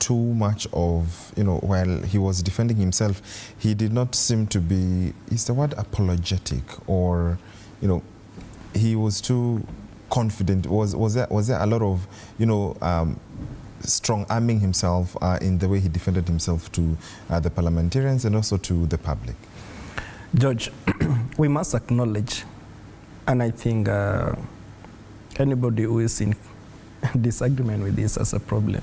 too much of, while he was defending himself, he did not seem to be, is the word apologetic, or, he was too confident? Was there a lot of, strong arming himself in the way he defended himself to the parliamentarians and also to the public? George, we must acknowledge, and I think anybody who is in disagreement with this as a problem,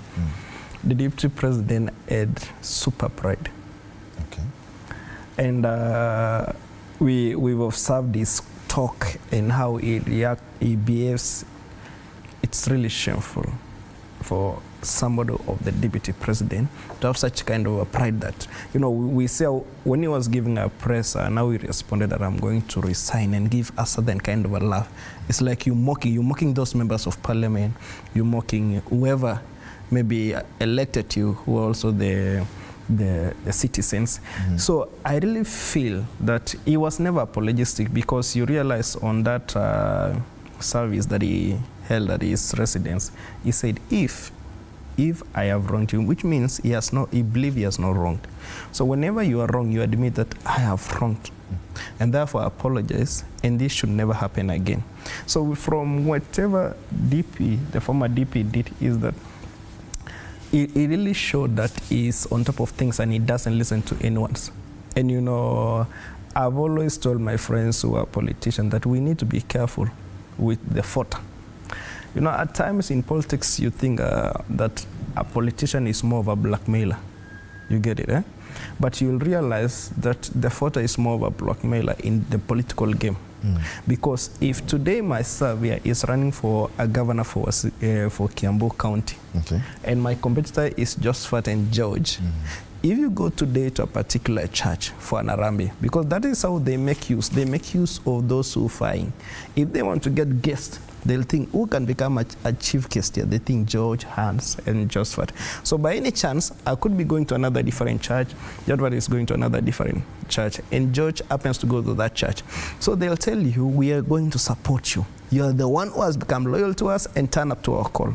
the deputy president had super pride. Okay. And we've observed his talk and how he behaves. It's really shameful for somebody of the deputy president to have such kind of a pride that, we say when he was giving a press, now he responded that I'm going to resign and give a certain kind of a laugh. It's like you're mocking those members of parliament, you're mocking whoever maybe elected you, who are also the citizens. So I really feel that he was never apologetic, because you realize on that service that he held at his residence, he said, if I have wronged you, which means he believes he has not wronged. So whenever you are wrong, you admit that I have wronged, and therefore apologize, and this should never happen again. So from whatever DP, the former DP did, is that he really showed that he's on top of things and he doesn't listen to anyone. And I've always told my friends who are politicians that we need to be careful with the fodder. At times in politics, you think that a politician is more of a blackmailer. You get it, eh? But you'll realize that the fodder is more of a blackmailer in the political game. Because if today my surveyor is running for a governor for Kiambu County, okay, and my competitor is Josephat and George, if you go today to a particular church for an Arambe, because that is how they make use of those who find. If they want to get guests, they'll think, who can become a chief guest here? They think George, Hans, and Josephat. So by any chance, I could be going to another different church, Josephat is going to another different church, and George happens to go to that church. So they'll tell you, we are going to support you. You're the one who has become loyal to us and turn up to our call.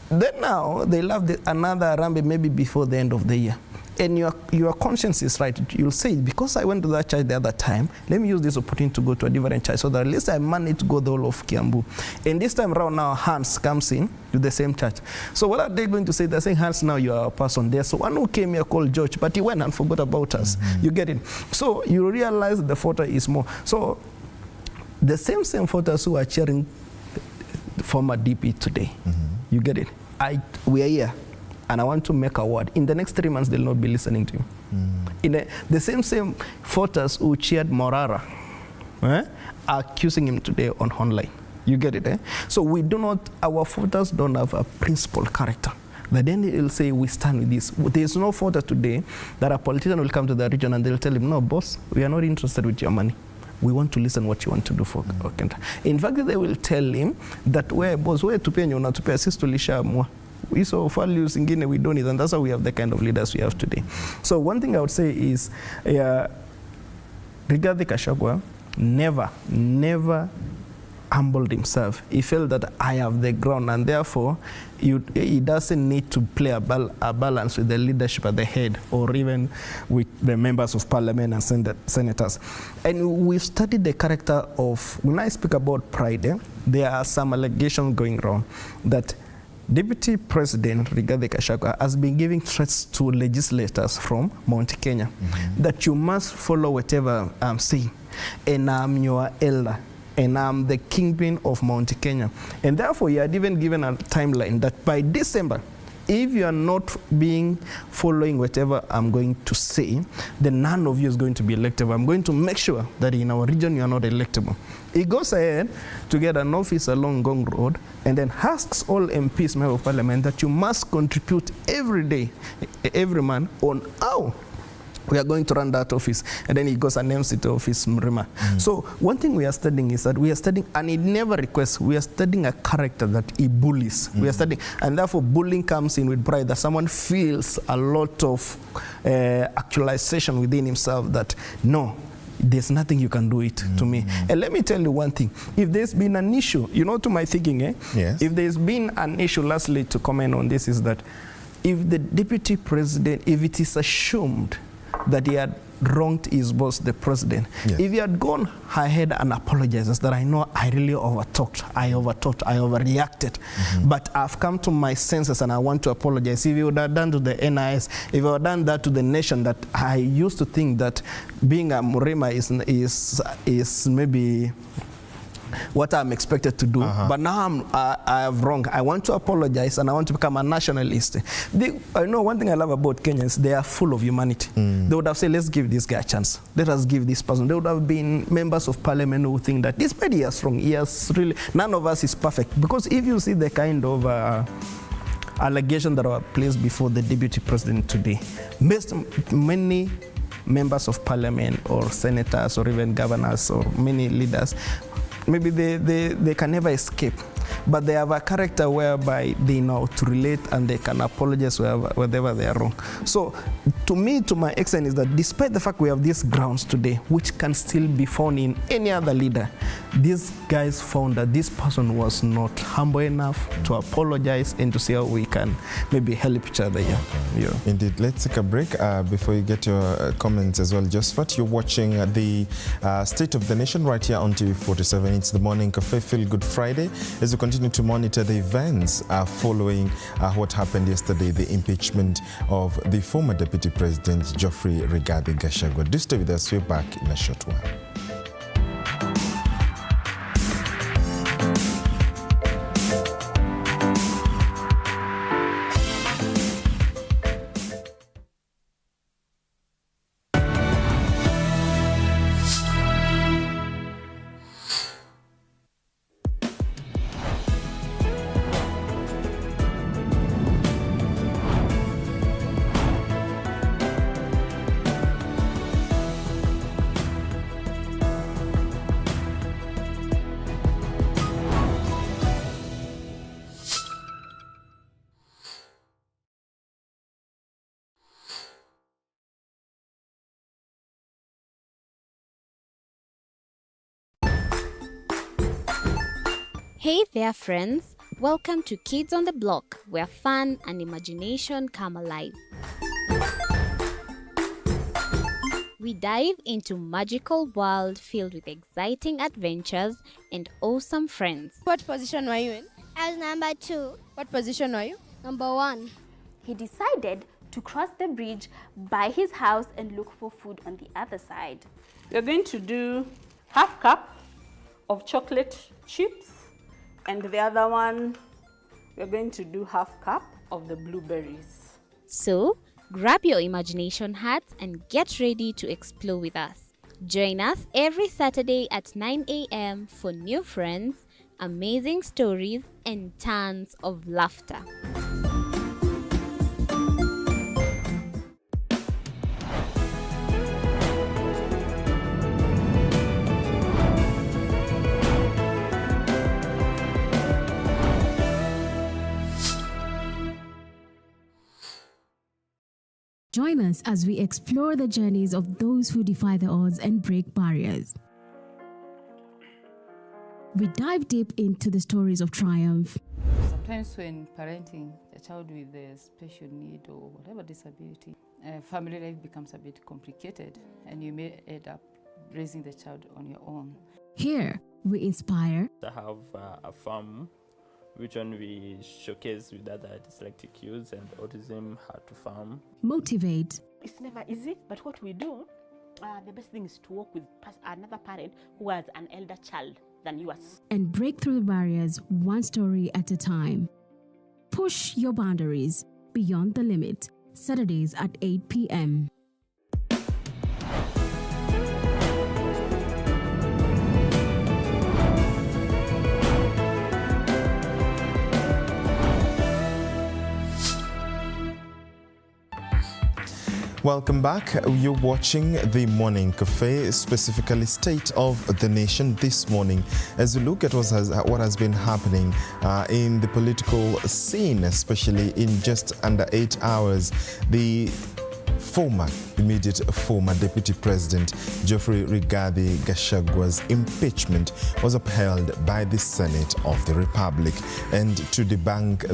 Then now, they'll have another Arambe maybe before the end of the year. And your conscience is right. You'll say, because I went to that church the other time, let me use this opportunity to go to a different church so that at least I managed to go the whole of Kiambu. And this time around now, Hans comes in to the same church. So what are they going to say? They're saying, Hans, now you are a person there. So one who came here called George, but he went and forgot about us. You get it? So you realize the fodder is more. So the same fodders who are cheering the former DP today, you get it? We are here. And I want to make a word. In the next 3 months, they'll not be listening to you. The same voters who cheered Morara are accusing him today on online. You get it, eh? So our voters don't have a principled character. But then they'll say, we stand with this. There's no voter today that a politician will come to the region and they'll tell him, no, boss, we are not interested with your money. We want to listen what you want to do for Kenta. In fact, they will tell him that, boss, we're to pay and you're not to pay, assist to lisha more. We saw values in we don't need, and that's how we have the kind of leaders we have today. So one thing I would say is, Rigathi Gachagua never humbled himself. He felt that I have the ground, and therefore he doesn't need to play a balance with the leadership at the head, or even with the members of parliament and senators. And we've studied the character of, when I speak about pride, there are some allegations going around that Deputy President Rigathi Gachagua has been giving threats to legislators from Mount Kenya that you must follow whatever I'm saying, and I'm your elder, and I'm the kingpin of Mount Kenya. And therefore, you had even given a timeline that by December, if you are not following whatever I'm going to say, then none of you is going to be electable. I'm going to make sure that in our region you are not electable. He goes ahead to get an office along Gong Road and then asks all MPs, members of parliament, that you must contribute every day, every month, on how we are going to run that office. And then he goes and names it Office Mrima. So one thing we are studying is that we are studying, and he never requests, we are studying a character that he bullies. We are studying, and therefore bullying comes in with pride, that someone feels a lot of actualization within himself that, no, there's nothing you can do it to me. And let me tell you one thing. If there's been an issue, to my thinking, Yes. If there's been an issue, lastly, to comment on this, is that if the deputy president, if it is assumed that he had wronged his boss, the president, Yes. if he had gone ahead and apologized that I know I really overreacted, but I've come to my senses and I want to apologize. If he would have done to the NIS, if he would have done that to the nation, that I used to think that being a Murima is maybe what I'm expected to do, but now I have wrong. I want to apologize and I want to become a nationalist. I know one thing I love about Kenyans, they are full of humanity. They would have said, let's give this guy a chance. Let us give this person. They would have been members of parliament who think that despite he is wrong, he has really, none of us is perfect. Because if you see the kind of allegation that are placed before the deputy president today, many members of parliament or senators or even governors or many leaders, maybe they can never escape, but they have a character whereby they know to relate and they can apologize wherever they are wrong. So to me, to my extent, is that despite the fact we have these grounds today, which can still be found in any other leader, these guys found that this person was not humble enough to apologize and to see how we can maybe help each other. Yeah. Indeed. Let's take a break before you get your comments as well. Just what you're watching the State of the Nation right here on TV47. It's the Morning Cafe Feel Good Friday as we continue to monitor the events following what happened yesterday, the impeachment of the former Deputy President Geoffrey Rigathi Gachagua. Do stay with us. We're back in a short while. Hey there friends, welcome to Kids on the Block, where fun and imagination come alive. We dive into magical world filled with exciting adventures and awesome friends. What position were you in? I was number 2. What position were you? Number 1. He decided to cross the bridge by his house and look for food on the other side. We're going to do half cup of chocolate chips, and the other one, we're going to do half cup of the blueberries. So, grab your imagination hats and get ready to explore with us. Join us every Saturday at 9 a.m. for new friends, amazing stories, and tons of laughter. Join us as we explore the journeys of those who defy the odds and break barriers. We dive deep into the stories of triumph. Sometimes when parenting a child with a special need or whatever disability, family life becomes a bit complicated and you may end up raising the child on your own. Here, we inspire. I have a farm which one we showcase with other dyslexic youths and autism, how to farm. Motivate. It's never easy, but what we do, the best thing is to work with another parent who has an elder child than yours. And break through the barriers one story at a time. Push your boundaries beyond the limit. Saturdays at 8 p.m. Welcome back. You're watching the Morning Cafe, specifically State of the Nation this morning, as we look at what has been happening in the political scene, especially in just under 8 hours. The immediate former Deputy President Geoffrey Rigathi Gachagua's impeachment was upheld by the Senate of the Republic. And to debunk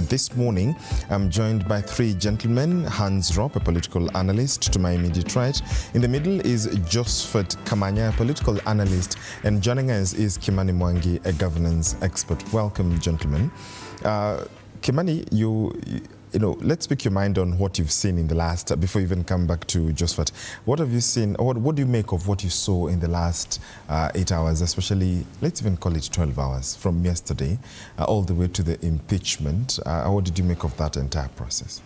this morning, I'm joined by three gentlemen. Hans Ropp, a political analyst, to my immediate right. In the middle is Josephat Kamanya, a political analyst. And joining us is Kimani Mwangi, a governance expert. Welcome, gentlemen. Kimani, you know, let's speak your mind on what you've seen in the last, before you even come back to Josephat. What have you seen, or what do you make of what you saw in the last 8 hours, especially, let's even call it 12 hours, from yesterday all the way to the impeachment? What did you make of that entire process?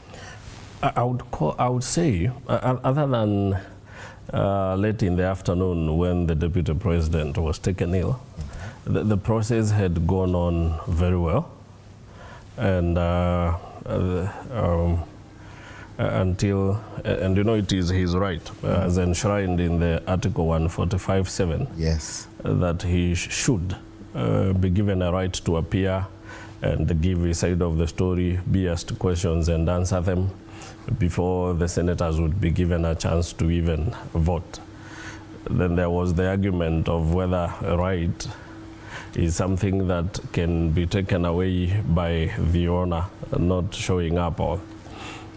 I would say, other than late in the afternoon when the Deputy President was taken ill, the process had gone on very well. And until, and you know, it is his right, as enshrined in the Article 145(7), yes, that he should be given a right to appear and give his side of the story, be asked questions and answer them before the senators would be given a chance to even vote. Then there was the argument of whether a right is something that can be taken away by the owner not showing up on.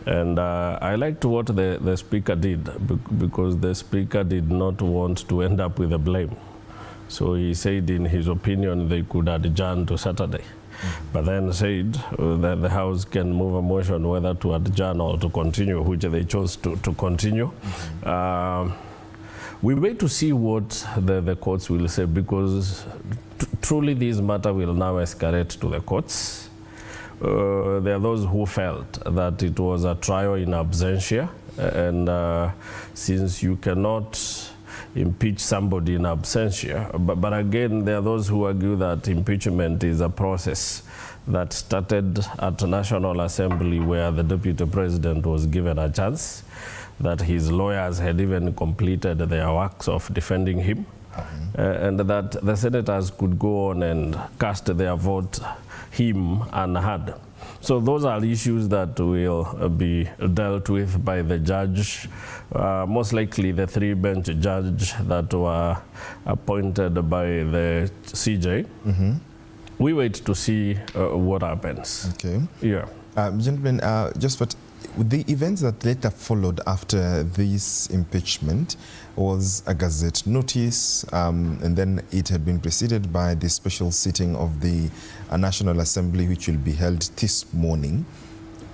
And I liked what the speaker did, because the speaker did not want to end up with the blame. So he said, in his opinion, they could adjourn to Saturday. But then said that the House can move a motion whether to adjourn or to continue, which they chose to continue. We wait to see what the courts will say, because truly this matter will now escalate to the courts. There are those who felt that it was a trial in absentia, and since you cannot impeach somebody in absentia, but again, there are those who argue that impeachment is a process that started at the National Assembly, where the Deputy President was given a chance, that his lawyers had even completed their works of defending him, and that the senators could go on and cast their vote him unheard. So those are issues that will be dealt with by the judge, most likely the three-bench judge that were appointed by the CJ. We wait to see what happens. Okay. Yeah. Gentlemen, just what the events that later followed after this impeachment was a Gazette notice, and then it had been preceded by the special sitting of the National Assembly, which will be held this morning.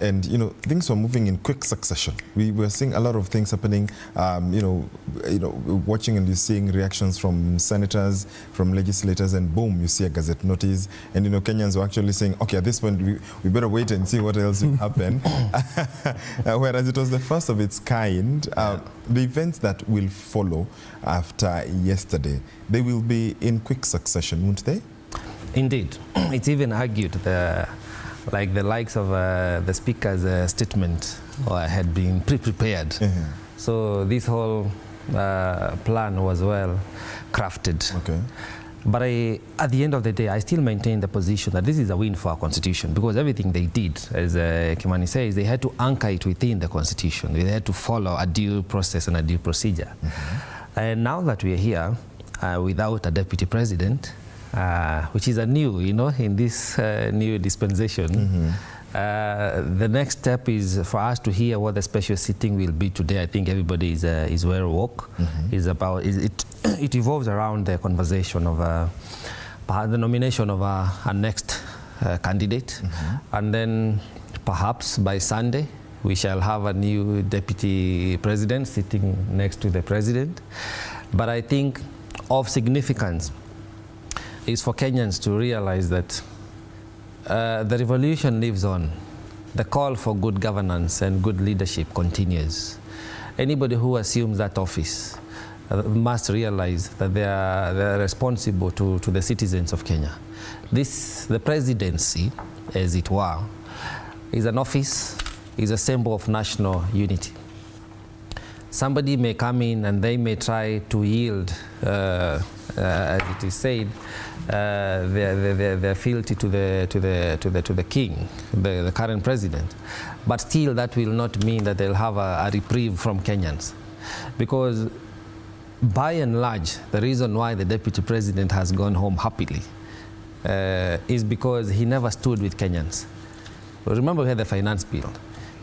And, you know, things were moving in quick succession. We were seeing a lot of things happening, watching and you're seeing reactions from senators, from legislators, and boom, you see a Gazette notice. And, you know, Kenyans were actually saying, okay, at this point, we better wait and see what else will happen. Whereas it was the first of its kind. The events that will follow after yesterday, they will be in quick succession, won't they? Indeed. It's even argued like the likes of the speaker's statement had been pre-prepared. So this whole plan was well crafted. Okay. But at the end of the day, I still maintain the position that this is a win for our Constitution, because everything they did, as Kimani says, they had to anchor it within the Constitution. They had to follow a due process and a due procedure. And now that we are here without a deputy president, which is a new, in this new dispensation. The next step is for us to hear what the special sitting will be today. I think everybody is well woke. It evolves around the conversation of the nomination of a next candidate, and then perhaps by Sunday we shall have a new deputy president sitting next to the president. But I think of significance is for Kenyans to realize that the revolution lives on. The call for good governance and good leadership continues. Anybody who assumes that office must realize that they are responsible to the citizens of Kenya. The presidency, as it were, is an office, is a symbol of national unity. somebody may come in and they may try to yield, as it is said, their fealty to the king, the current president. But still, that will not mean that they'll have a reprieve from Kenyans, because by and large, the reason why the deputy president has gone home happily is because he never stood with Kenyans. Remember, we had the finance bill.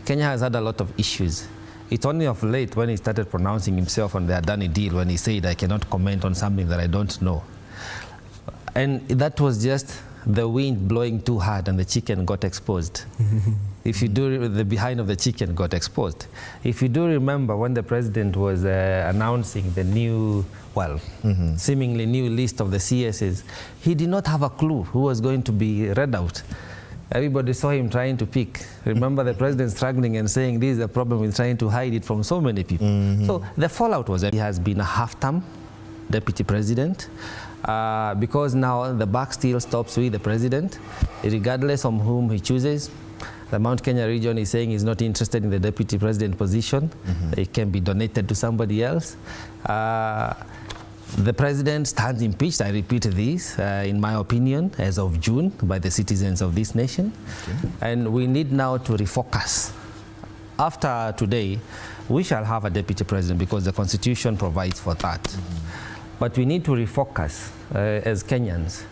Kenya has had a lot of issues. It's only of late when he started pronouncing himself on the Adani deal, when he said, I cannot comment on something that I don't know. And that was just the wind blowing too hard and the chicken got exposed. If you do, the behind of the chicken got exposed. If you do remember when the president was announcing the new, seemingly new list of the CSs, he did not have a clue who was going to be read out. Everybody saw him trying to pick. Remember the president struggling and saying this is a problem with trying to hide it from so many people. So the fallout was that he has been a half-term deputy president because now the buck still stops with the president, regardless of whom he chooses. The Mount Kenya region is saying he's not interested in the deputy president position. It can be donated to somebody else. The president stands impeached, I repeat this, in my opinion, as of June by the citizens of this nation. And we need now to refocus. After today, we shall have a deputy president because the constitution provides for that. But we need to refocus as Kenyans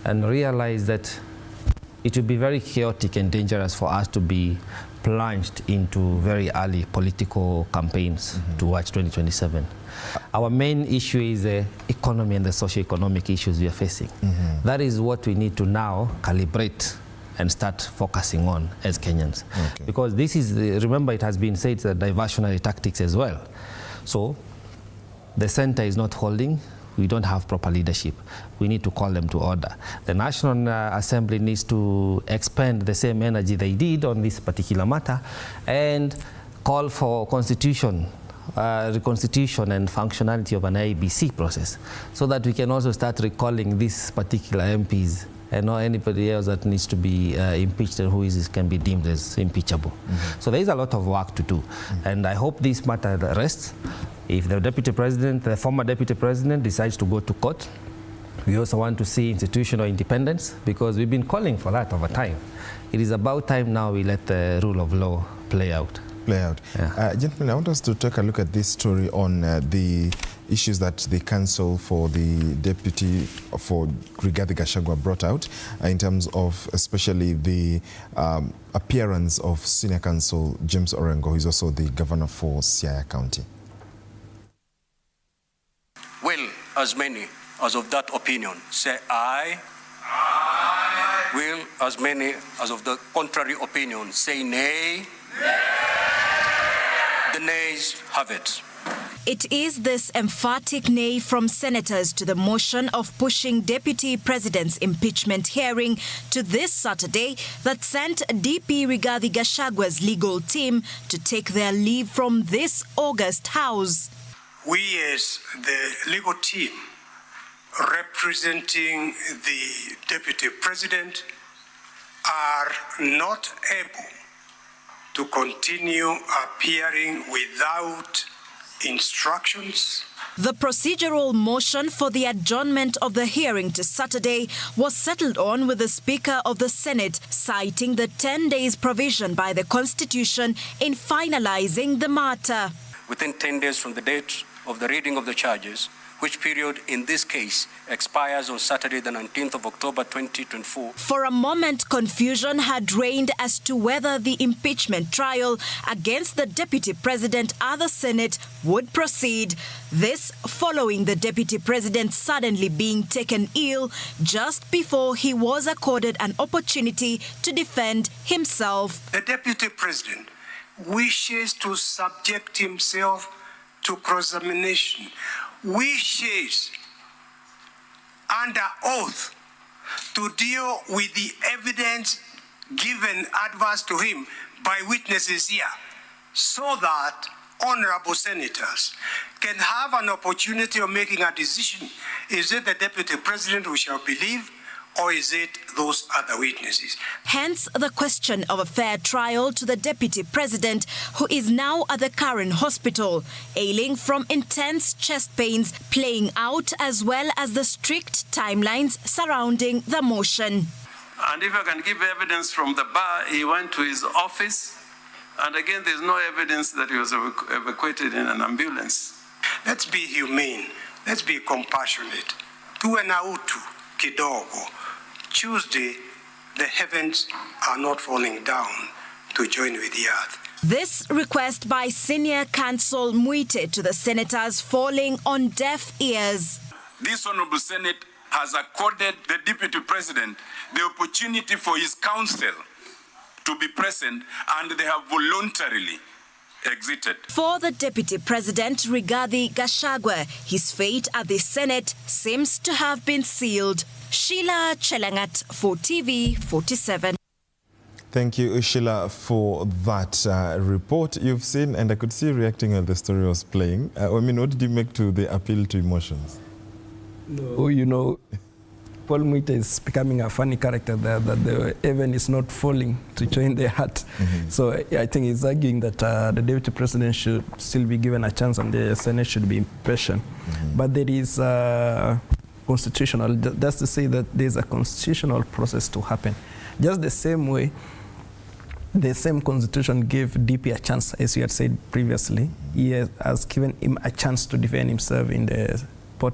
and realize that it would be very chaotic and dangerous for us to be plunged into very early political campaigns towards 2027. Our main issue is the economy and the socio-economic issues we are facing. That is what we need to now calibrate and start focusing on as Kenyans. Because this is, remember it has been said, it's a diversionary tactics as well. So the center is not holding. We don't have proper leadership. We need to call them to order. The National Assembly needs to expend the same energy they did on this particular matter and call for reconstitution and functionality of an IEBC process so that we can also start recalling these particular MPs and not anybody else that needs to be impeached and who can be deemed as impeachable. So there is a lot of work to do. And I hope this matter rests. If the deputy president, the former deputy president, decides to go to court, we also want to see institutional independence because we've been calling for that over time. It is about time now we let the rule of law play out. Gentlemen, I want us to take a look at this story on the issues that the council for the deputy for Rigathi Gachagua brought out in terms of especially the appearance of senior counsel James Orengo, who is also the governor for Siaya County. Will as many as of that opinion say aye? Aye. Will as many as of the contrary opinion say nay? Nay. The nays have it. It is this emphatic nay from senators to the motion of pushing Deputy President's impeachment hearing to this Saturday that sent DP Rigathi Gachagua's legal team to take their leave from this August House. We as the legal team representing the Deputy President are not able to continue appearing without instructions. The procedural motion for the adjournment of the hearing to Saturday was settled on with the Speaker of the Senate citing the 10 days provision by the Constitution in finalizing the matter. Within 10 days from the date of the reading of the charges, which period in this case expires on Saturday the 19th of October 2024. For a moment, confusion had reigned as to whether the impeachment trial against the Deputy President and the Senate would proceed. This following the Deputy President suddenly being taken ill just before he was accorded an opportunity to defend himself. The Deputy President wishes to subject himself to cross-examination, wishes under oath to deal with the evidence given adverse to him by witnesses here, so that honorable senators can have an opportunity of making a decision. Is it the Deputy President we shall believe or is it those other witnesses? Hence the question of a fair trial to the Deputy President, who is now at the current hospital, ailing from intense chest pains playing out, as well as the strict timelines surrounding the motion. And if I can give evidence from the bar, he went to his office, and again, there's no evidence that he was evacuated in an ambulance. Let's be humane. Let's be compassionate. Tuwe na utu kidogo. Tuesday, the heavens are not falling down to join with the earth. This request by senior counsel Muite to the senators falling on deaf ears. This Honorable Senate has accorded the Deputy President the opportunity for his counsel to be present, and they have voluntarily exited. For the Deputy President, Rigathi Gachagua, his fate at the Senate seems to have been sealed. Sheila Chelangat for TV 47. Thank you, Sheila, for that report you've seen, and I could see you reacting as the story was playing. I mean, what did you make to the appeal to emotions? No, you know, Paul Muite is becoming a funny character there, that the heaven is not falling to join their heart. So I think he's arguing that the Deputy President should still be given a chance and the Senate should be patient. But there is constitutional, that's to say that there's a constitutional process to happen. Just the same way, the same constitution gave DP a chance, as you had said previously. He has given him a chance to defend himself in the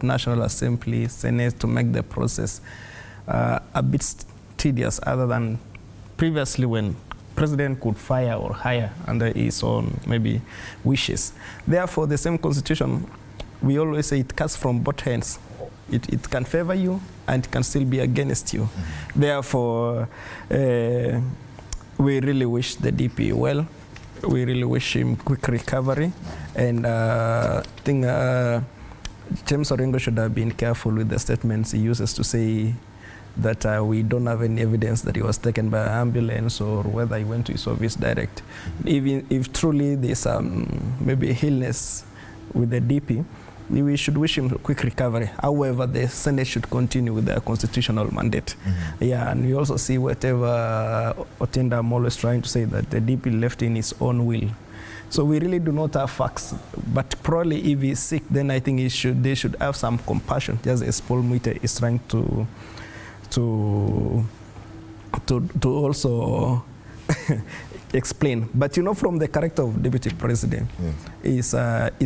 National Assembly, Senate, to make the process a bit tedious, other than previously when President could fire or hire under his own maybe wishes. Therefore, the same constitution, we always say it cuts from both ends. It can favor you and it can still be against you. Therefore, we really wish the DP well. We really wish him quick recovery, and I think James Orengo should have been careful with the statements he uses to say that we don't have any evidence that he was taken by an ambulance or whether he went to his office direct. Even if truly there's maybe illness with the DP, we should wish him a quick recovery. However, the Senate should continue with their constitutional mandate. Yeah, and we also see whatever Otenda I'm always trying to say, that the DP left in his own will. So we really do not have facts, but probably if he's sick, then I think they should have some compassion, just as Paul Muite is trying to also explain. But you know, from the character of Deputy President, he's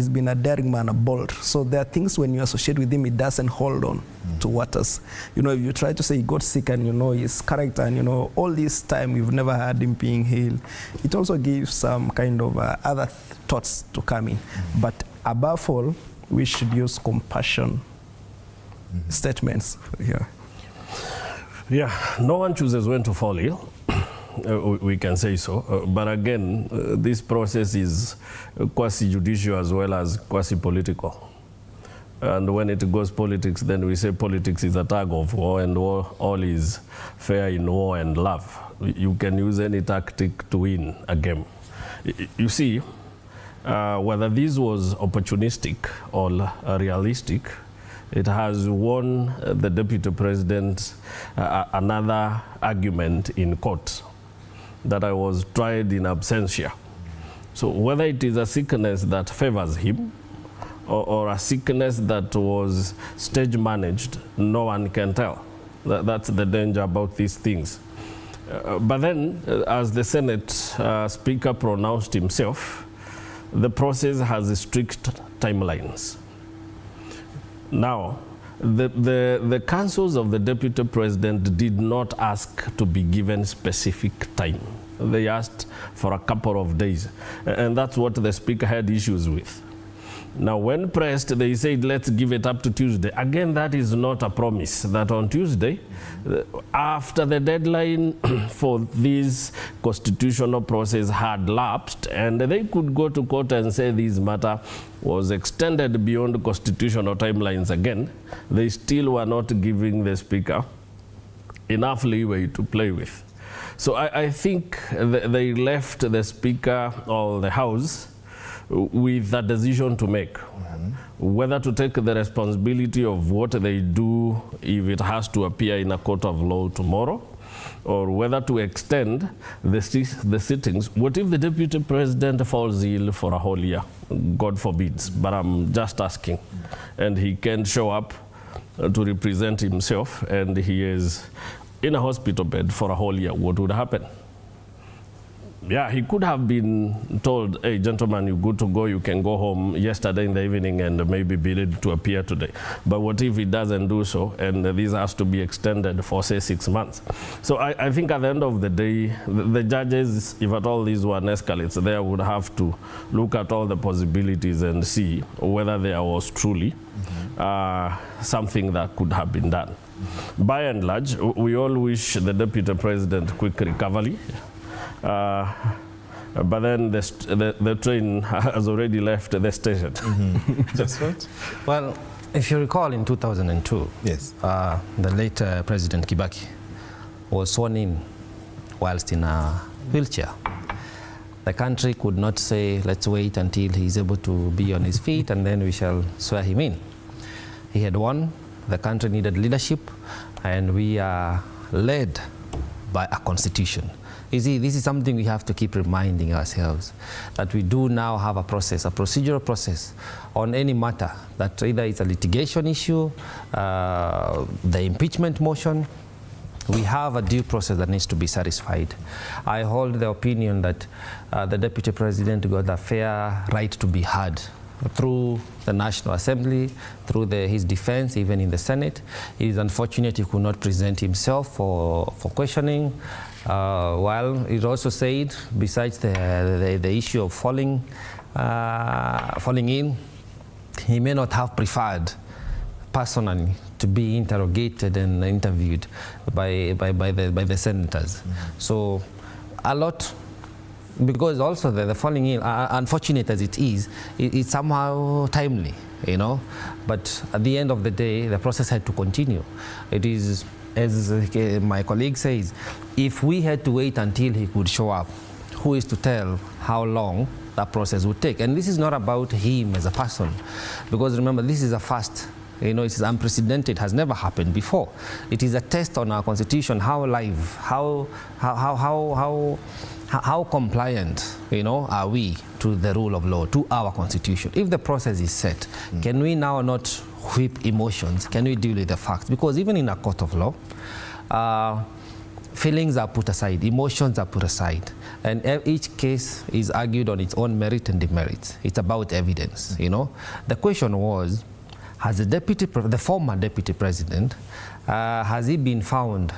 been a daring man, a bold. So there are things when you associate with him, he doesn't hold on to what else. You know, if you try to say he got sick and you know his character and you know all this time we've never had him being healed, it also gives some kind of other thoughts to come in. But above all, we should use compassion statements here. Yeah, no one chooses when to fall ill. We can say so. But again, this process is quasi-judicial as well as quasi-political. And when it goes politics, then we say politics is a tug of war, and all is fair in war and love. You can use any tactic to win a game. You see, whether this was opportunistic or realistic, it has won the Deputy President another argument in court, that I was tried in absentia. So whether it is a sickness that favors him or a sickness that was stage managed, no one can tell. That's the danger about these things. But then, as the Senate Speaker pronounced himself, the process has strict timelines. Now, the councils of the Deputy President did not ask to be given specific time. They asked for a couple of days, and that's what the Speaker had issues with. Now, when pressed, they said, let's give it up to Tuesday. Again, that is not a promise, that on Tuesday, after the deadline for this constitutional process had lapsed, and they could go to court and say this matter was extended beyond constitutional timelines again, they still were not giving the Speaker enough leeway to play with. So I think they left the Speaker or the House with a decision to make. Whether to take the responsibility of what they do if it has to appear in a court of law tomorrow, or whether to extend the sittings. What if the deputy president falls ill for a whole year? God forbids, but I'm just asking. And he can't show up to represent himself, and he is in a hospital bed for a whole year. What would happen? Yeah, he could have been told, hey, gentlemen, you're good to go. You can go home yesterday in the evening and maybe be ready to appear today. But what if he doesn't do so, and this has to be extended for, say, 6 months? So I think at the end of the day, the judges, if at all this one escalates, they would have to look at all the possibilities and see whether there was truly something that could have been done. By and large, we all wish the deputy president quick recovery. But then the train has already left the station. That's right. Well, if you recall in 2002, yes, the late President Kibaki was sworn in whilst in a wheelchair. The country could not say, let's wait until he's able to be on his feet and then we shall swear him in. He had won, the country needed leadership, and we are led by a constitution. You see, this is something we have to keep reminding ourselves, that we do now have a process, a procedural process on any matter, that either it's a litigation issue, the impeachment motion. We have a due process that needs to be satisfied. I hold the opinion that the Deputy President got a fair right to be heard through the National Assembly, through his defense, even in the Senate. It is unfortunate he could not present himself for questioning. While it also said, besides the issue of falling in, he may not have preferred personally to be interrogated and interviewed by the senators. So a lot, because also the falling in, unfortunate as it is, it's somehow timely, you know. But at the end of the day, the process had to continue. It is, as my colleague says, if we had to wait until he could show up, who is to tell how long that process would take? And this is not about him as a person, because remember, this is a first. You know, it is unprecedented, has never happened before. It is a test on our constitution, how live, how compliant, you know, are we to the rule of law, to our constitution. If the process is set, can we now not whip emotions? Can we deal with the facts? Because even in a court of law, feelings are put aside, emotions are put aside, and each case is argued on its own merit and demerits. It's about evidence, you know. The question was, has the former deputy president, has he been found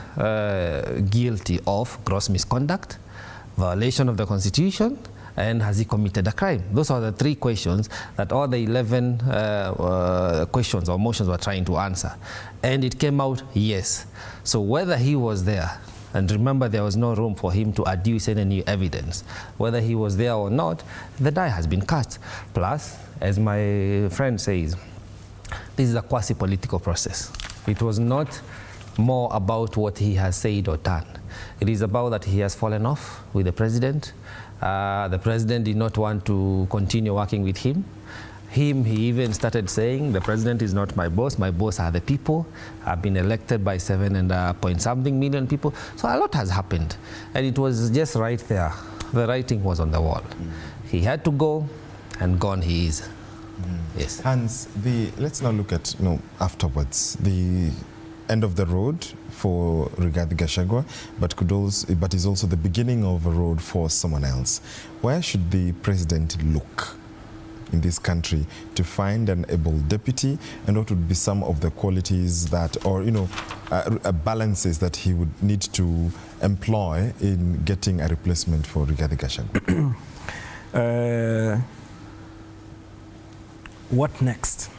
guilty of gross misconduct, violation of the constitution, and has he committed a crime? Those are the three questions that all the 11 questions or motions were trying to answer. And it came out yes. So whether he was there, and remember there was no room for him to adduce any new evidence, whether he was there or not, the die has been cast. Plus, as my friend says, this is a quasi-political process. It was not more about what he has said or done. It is about that he has fallen off with the president. The president did not want to continue working with him. He even started saying, the president is not my boss are the people. I've been elected by 7.something million people. So a lot has happened. And it was just right there. The writing was on the wall. He had to go, and gone he is. Yes. Hans, let's now look at, afterwards, the end of the road for Rigathi Gachagua, but is also the beginning of a road for someone else. Where should the president look in this country to find an able deputy, and what would be some of the qualities that, or balances that he would need to employ in getting a replacement for Rigathi Gachagua? What next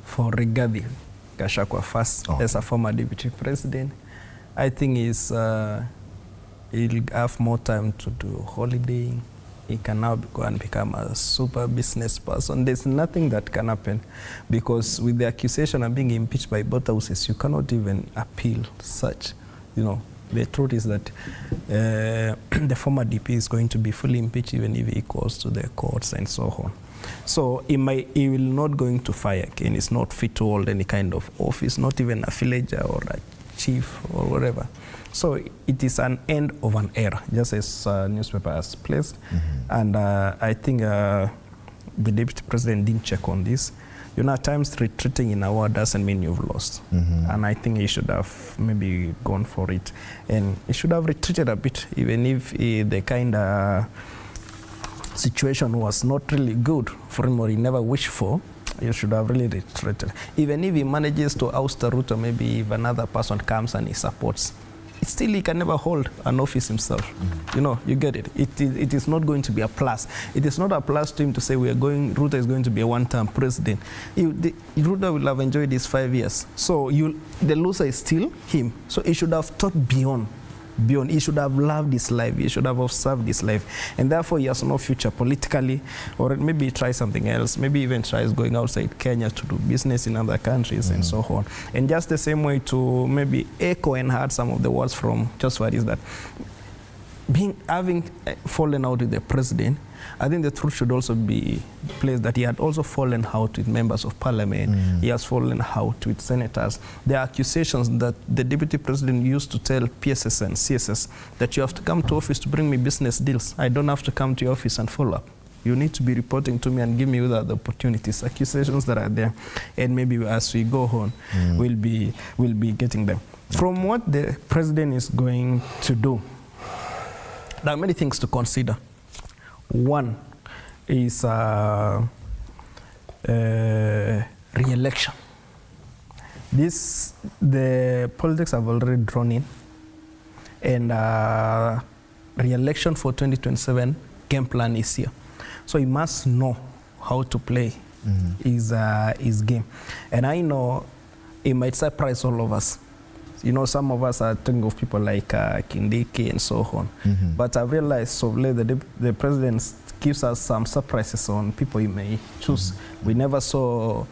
for Rigathi Gachagua first as a former deputy president? I think he'll have more time to do holidaying. He can now go and become a super business person. There's nothing that can happen, because with the accusation of being impeached by both houses, you cannot even appeal such, the truth is that the former DP is going to be fully impeached even if he goes to the courts and so on. So he will not going to fire again. He's not fit to hold any kind of office, not even a villager or a chief or whatever. So it is an end of an era, just as newspaper has placed. And I think the deputy president didn't check on this. You know, at times retreating in a war doesn't mean you've lost. And I think he should have maybe gone for it. And he should have retreated a bit, even if the kind of situation was not really good for him or he never wished for. You should have really retreated. Even if he manages to oust the route, or maybe if another person comes and he supports, still he can never hold an office himself. You know, you get it. It is not going to be a plus. It is not a plus to him to say Ruto is going to be a one-term president. Ruto will have enjoyed his 5 years. So the loser is still him. So he should have thought beyond. He should have loved his life. He should have observed his life. And therefore he has no future politically, or maybe he tries something else. Maybe even tries going outside Kenya to do business in other countries and so on. And just the same way to maybe echo and heard some of the words from Joshua is that having fallen out with the president, I think the truth should also be placed that he had also fallen out with members of parliament. He has fallen out with senators. There are accusations that the deputy president used to tell PSS and CSS that you have to come to office to bring me business deals. I don't have to come to your office and follow up. You need to be reporting to me and give me other opportunities, accusations that are there. And maybe as we go on, we'll be getting them. From what the president is going to do, there are many things to consider. One is re-election. The politics have already drawn in, and re-election for 2027 game plan is here. So he must know how to play his game. And I know it might surprise all of us. You know, some of us are thinking of people like Kindiki and so on. But I've realized so late the president gives us some surprises on people he may choose. We never saw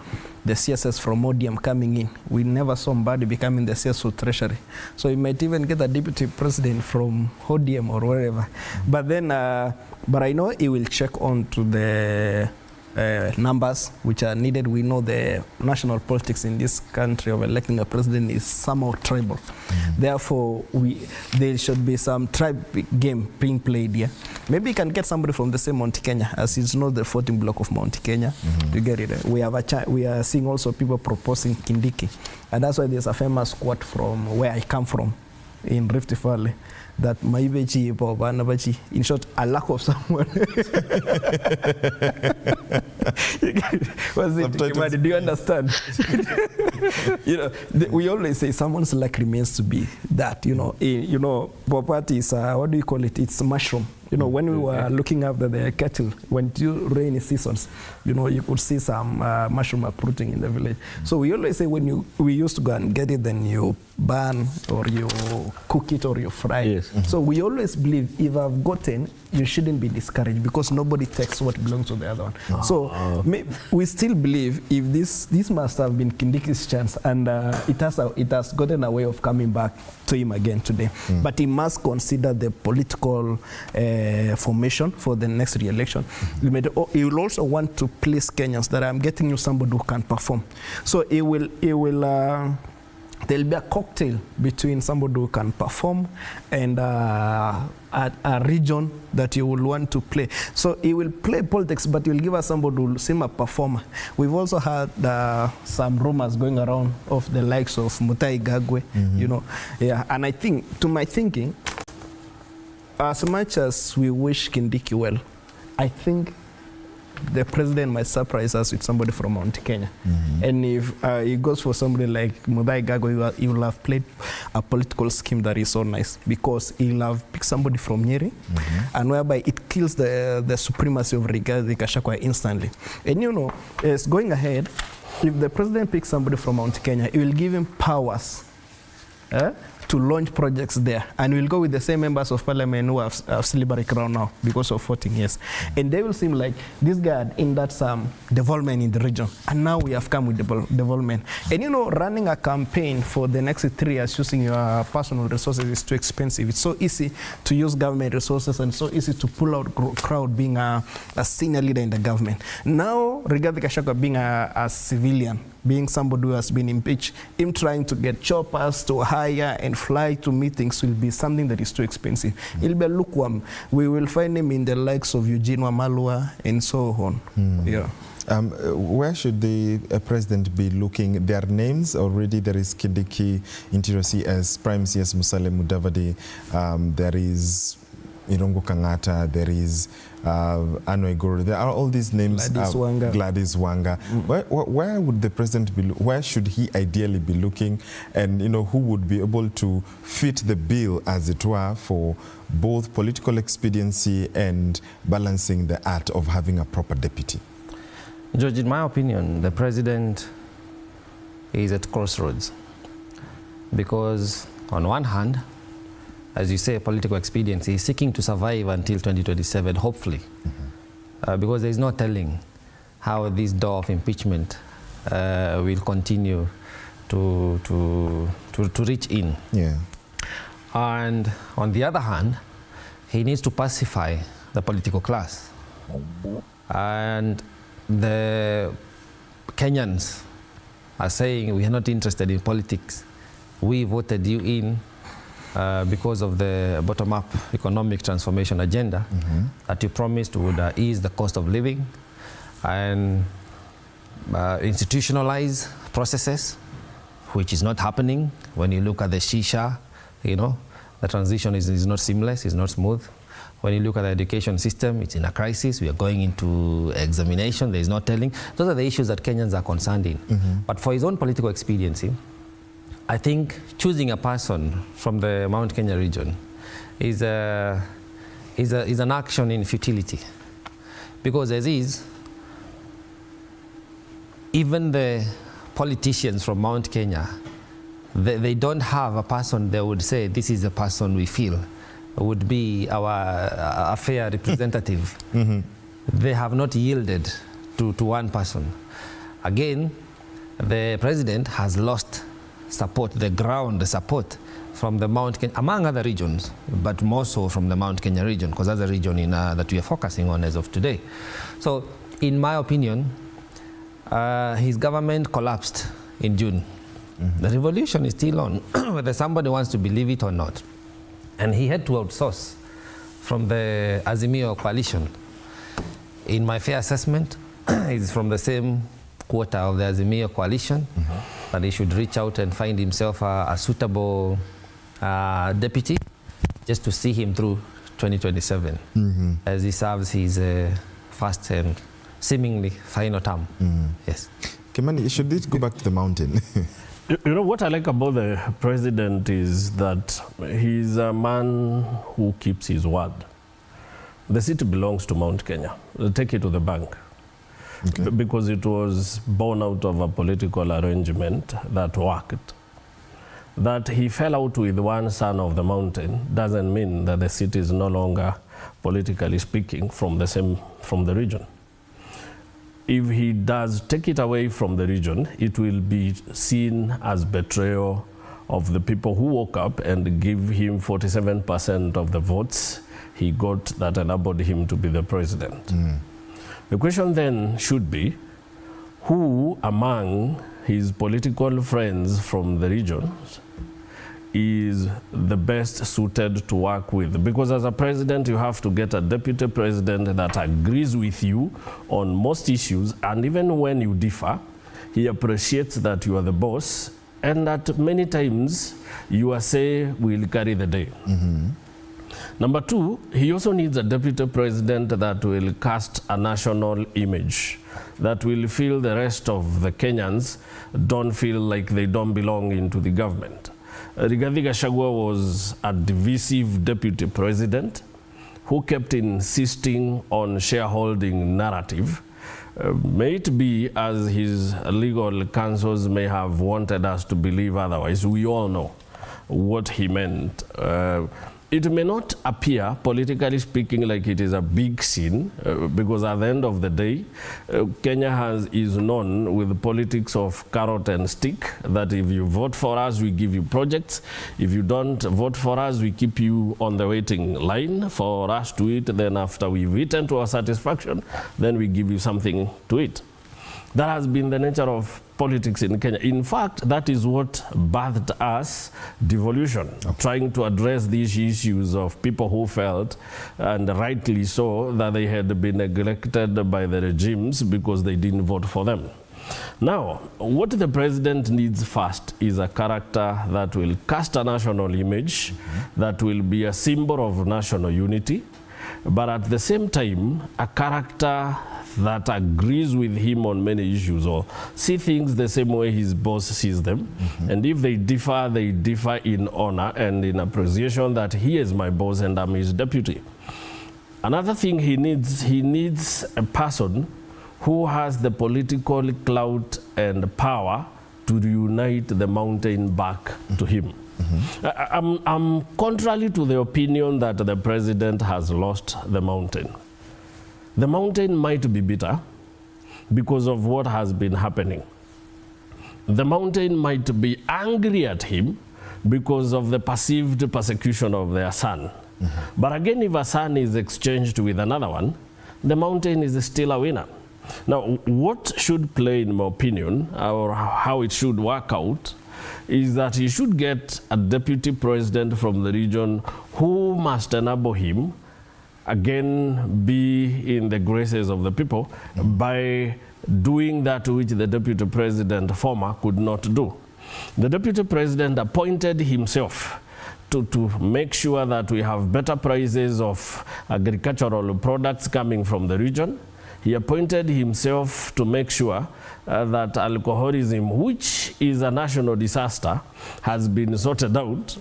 the CSS from ODM coming in. We never saw Mbadi becoming the CS for Treasury. So he might even get a deputy president from ODM or wherever. But then, but I know he will check on to the numbers which are needed. We know the national politics in this country of electing a president is somehow tribal. Therefore, there should be some tribe game being played here. Maybe you can get somebody from the same Mount Kenya, as it's not the 14th block of Mount Kenya. You get it. We are seeing also people proposing Kindiki, and that's why there's a famous quote from where I come from in Rift Valley, that Maibechi Banabachi, in short, a lack of someone. What's it? Do you understand? You know, we always say someone's luck remains to be that. You know, Bopati is what do you call it? It's mushroom. You know, when we were looking after the cattle, when rainy seasons, you know, you could see some mushroom uprooting in the village. So we always say we used to go and get it, then you burn or you cook it or you fry it. So we always believe if I've gotten, you shouldn't be discouraged because nobody takes what belongs to the other one. So we still believe if this must have been Kindiki's chance, and it has gotten a way of coming back to him again today. But he must consider the political formation for the next re-election. He will also want to please Kenyans that I'm getting you somebody who can perform. So there'll be a cocktail between somebody who can perform and a region that you will want to play. So he will play politics, but he will give us somebody who will seem a performer. We've also had some rumors going around of the likes of Mutai Gagwe, you know. Yeah, and I think, to my thinking, as much as we wish Kindiki well, I think the president might surprise us with somebody from Mount Kenya. And if he goes for somebody like Muthai Gagwe, he will have played a political scheme that is so nice, because he'll have picked somebody from Nyeri, and whereby it kills the supremacy of Rigathi Gachagua instantly. And you know, it's going ahead, if the president picks somebody from Mount Kenya, he will give him powers to to launch projects there. And we'll go with the same members of parliament who have slippery ground now because of 14 years. And they will seem like this guy had in that some development in the region. And now we have come with development. And you know, running a campaign for the next 3 years using your personal resources is too expensive. It's so easy to use government resources and so easy to pull out crowd being a senior leader in the government. Now, Rigathi Gachagua being a civilian, being somebody who has been impeached, him trying to get choppers to hire and fly to meetings will be something that is too expensive. It'll be lukewarm. We will find him in the likes of Eugene Wamalwa and so on. Yeah. Where should the president be looking? Their names already. There is Kindiki, Interior CS, Prime CS Musalia Mudavadi. There is Irungu Kangata. There is Anne Waiguru. There are all these names. Gladys Wanga. Where would the president be? Where should he ideally be looking? And you know, who would be able to fit the bill, as it were, for both political expediency and balancing the art of having a proper deputy? George, in my opinion, the president is at crossroads because on one hand, as you say, political expediency, he's seeking to survive until 2027, hopefully, because there is no telling how this door of impeachment will continue to reach in. Yeah. And on the other hand, he needs to pacify the political class. And the Kenyans are saying, we are not interested in politics. We voted you in because of the bottom-up economic transformation agenda that you promised would ease the cost of living and institutionalize processes, which is not happening. When you look at the shisha, you know, the transition is not seamless, it's not smooth. When you look at the education system, it's in a crisis. We are going into examination. There is no telling. Those are the issues that Kenyans are concerned in. But for his own political expediency, I think choosing a person from the Mount Kenya region is an action in futility. Because as is, even the politicians from Mount Kenya, they don't have a person they would say, this is the person we feel would be our fair representative. They have not yielded to one person. Again, the president has lost support, the support from the Mount Kenya, among other regions, but more so from the Mount Kenya region, because that's the region that we are focusing on as of today. So, in my opinion, his government collapsed in June. The revolution is still on, whether somebody wants to believe it or not. And he had to outsource from the Azimio coalition. In my fair assessment, he's from the same quarter of the Azimio coalition, that he should reach out and find himself a suitable deputy just to see him through 2027 as he serves his first and seemingly final term. Yes. Kimani, should this go back to the mountain? You know, what I like about the president is that he's a man who keeps his word. The city belongs to Mount Kenya. They'll take it to the bank. Because it was born out of a political arrangement that worked. That he fell out with one son of the mountain doesn't mean that the city is no longer, politically speaking, from the region. If he does take it away from the region, it will be seen as betrayal of the people who woke up and give him 47% of the votes he got that enabled him to be the president. The question then should be, who among his political friends from the regions is the best suited to work with? Because as a president, you have to get a deputy president that agrees with you on most issues, and even when you differ, he appreciates that you are the boss, and that many times your say will carry the day. Number two, he also needs a deputy president that will cast a national image, that will feel the rest of the Kenyans don't feel like they don't belong into the government. Rigathi Gachagua was a divisive deputy president who kept insisting on shareholding narrative. May it be as his legal counsels may have wanted us to believe otherwise. We all know what he meant. It may not appear, politically speaking, like it is a big sin, because at the end of the day, Kenya is known with the politics of carrot and stick, that if you vote for us, we give you projects. If you don't vote for us, we keep you on the waiting line for us to eat. Then after we've eaten to our satisfaction, then we give you something to eat. That has been the nature of politics in Kenya. In fact, that is what birthed us devolution, trying to address these issues of people who felt, and rightly so, that they had been neglected by the regimes because they didn't vote for them. Now, what the president needs first is a character that will cast a national image, that will be a symbol of national unity, but at the same time, a character that agrees with him on many issues or see things the same way his boss sees them. And if they differ in honor and in appreciation that he is my boss and I'm his deputy. Another thing he needs a person who has the political clout and power to reunite the mountain back to him. I'm contrary to the opinion that the president has lost the mountain. The mountain might be bitter because of what has been happening. The mountain might be angry at him because of the perceived persecution of their son. But again, if a son is exchanged with another one, the mountain is still a winner. Now, what should play, in my opinion, or how it should work out, is that he should get a deputy president from the region who must enable him again be in the graces of the people by doing that which the deputy president former could not do. The deputy president appointed himself to make sure that we have better prices of agricultural products coming from the region. He appointed himself to make sure that alcoholism, which is a national disaster, has been sorted out.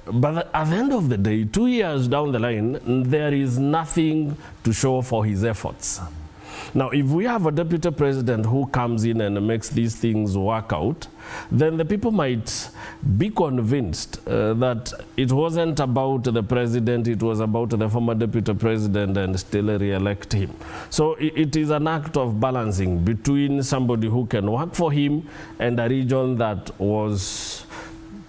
But at the end of the day, 2 years down the line, there is nothing to show for his efforts. Now, if we have a deputy president who comes in and makes these things work out, then the people might be convinced that it wasn't about the president, it was about the former deputy president, and still re-elect him. So it is an act of balancing between somebody who can work for him and a region that was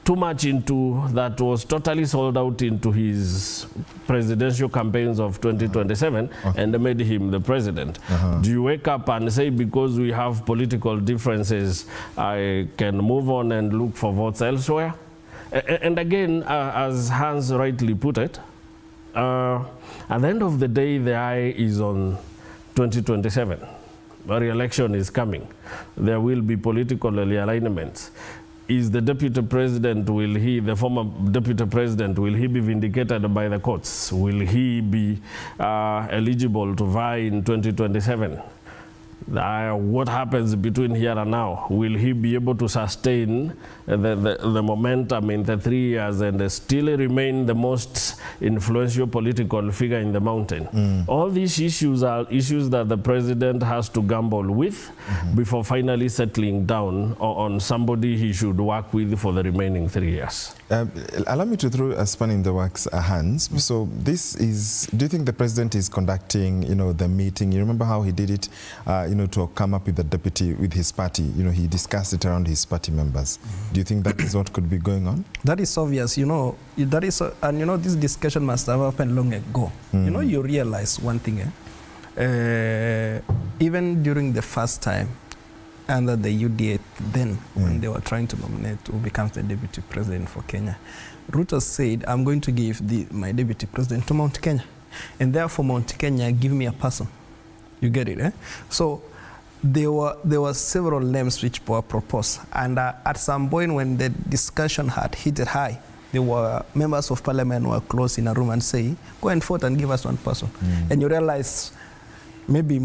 too much into, that was totally sold out into his presidential campaigns of 2027 and made him the president. Do you wake up and say, because we have political differences, I can move on and look for votes elsewhere? And again, as Hans rightly put it, at the end of the day, the eye is on 2027. A re-election is coming. There will be political realignments. Is the deputy president, the former deputy president, will he be vindicated by the courts? Will he be eligible to vie in 2027? What happens between here and now? Will he be able to sustain the momentum in the 3 years and still remain the most influential political figure in the mountain? All these issues are issues that the president has to gamble with before finally settling down on somebody he should work with for the remaining 3 years. Allow me to throw a span in the works, Hans. So this is, do you think the president is conducting, the meeting? You remember how he did it, to come up with the deputy with his party? He discussed it around his party members. Do you think that is what could be going on? That is obvious, that is, and this discussion must have happened long ago. You realize one thing, even during the first time, under the UDA then, when they were trying to nominate who becomes the deputy president for Kenya, Ruto said, I'm going to give my deputy president to Mount Kenya. And therefore, Mount Kenya, give me a person. You get it, So there were several names which were proposed. And at some point when the discussion had hit it high, there were members of parliament who were close in a room and say, go and vote and give us one person. And you realize maybe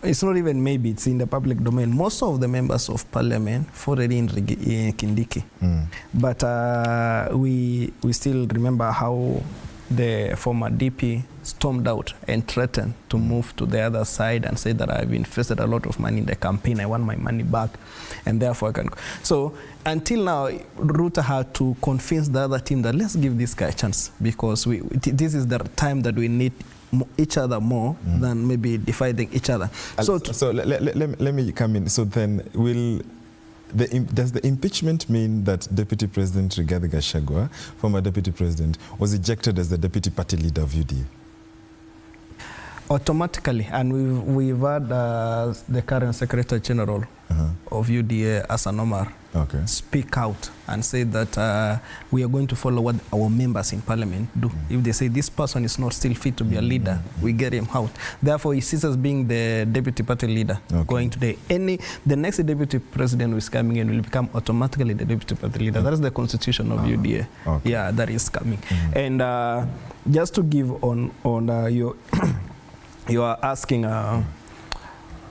it's not even maybe, it's in the public domain. Most of the members of parliament voted in Kindiki. But we still remember how the former DP stormed out and threatened to move to the other side and said that I've invested a lot of money in the campaign, I want my money back, and therefore I can go. So until now, Ruto had to convince the other team that let's give this guy a chance, because this is the time that we need each other more than maybe dividing each other. So let me come in. So then does the impeachment mean that Deputy President Rigathi Gachagua, former Deputy President, was ejected as the Deputy Party Leader of UDA? Automatically, and we've had the current Secretary General of UDA, Hassan Omar, speak out and say that we are going to follow what our members in Parliament do. If they say this person is not still fit to be a leader, we get him out. Therefore, he ceases being the Deputy Party Leader going today. The next Deputy President who is coming in will become automatically the Deputy Party Leader. That is the constitution of UDA. Yeah, that is coming. And just to give on your you are asking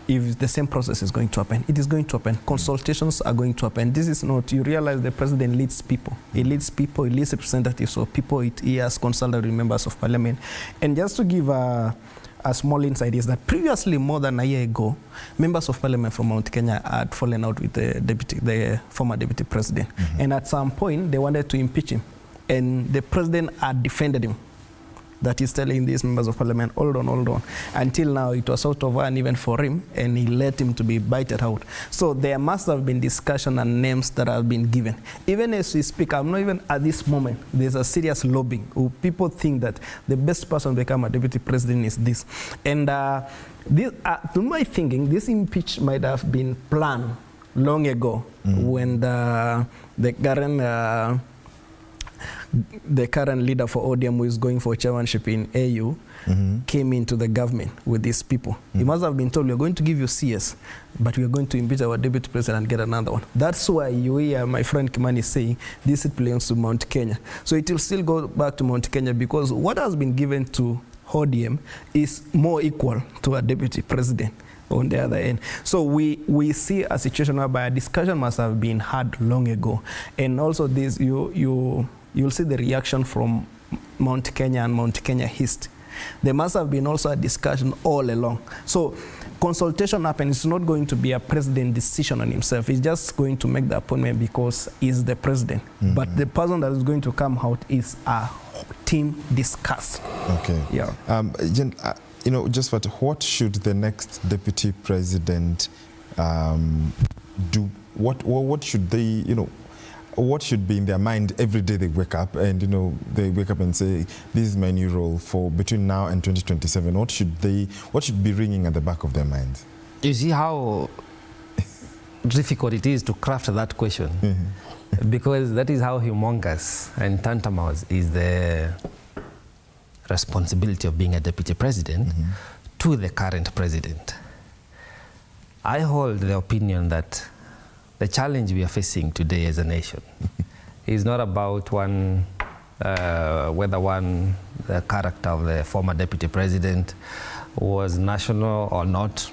if the same process is going to happen. It is going to happen. Consultations are going to happen. This is not, you realize the president leads people. He leads people, he leads representatives of people. He has consulted with members of parliament. And just to give a small insight is that previously, more than a year ago, members of parliament from Mount Kenya had fallen out with the former deputy president. And at some point, they wanted to impeach him. And the president had defended him. That is telling these members of parliament, hold on. Until now, it was out of one even for him, and he let him to be bited out. So there must have been discussion and names that have been given. Even as we speak, I'm not even at this moment, there's a serious lobbying. People think that the best person to become a deputy president is this. And to my thinking, this impeachment might have been planned long ago when the current leader for ODM, who is going for chairmanship in AU, came into the government with these people. He must have been told, we're going to give you CS, but we're going to impeach our deputy president and get another one. That's why you hear my friend Kimani saying this belongs to Mount Kenya. So it will still go back to Mount Kenya, because what has been given to ODM is more equal to a deputy president on the other end. So we see a situation whereby a discussion must have been had long ago. And also this, you'll see the reaction from Mount Kenya and Mount Kenya East. There must have been also a discussion all along. So consultation happens. It's not going to be a president decision on himself. He's just going to make the appointment because he's the president. But the person that is going to come out is a team discussed. Okay. Yeah. Jen, just what should the next deputy president do? What should they, what should be in their mind every day they wake up and, they wake up and say, this is my new role for between now and 2027. What should be ringing at the back of their minds? You see how difficult it is to craft that question, because that is how humongous and tantamount is the responsibility of being a deputy president to the current president. I hold the opinion that the challenge we are facing today as a nation is not about whether the character of the former deputy president was national or not.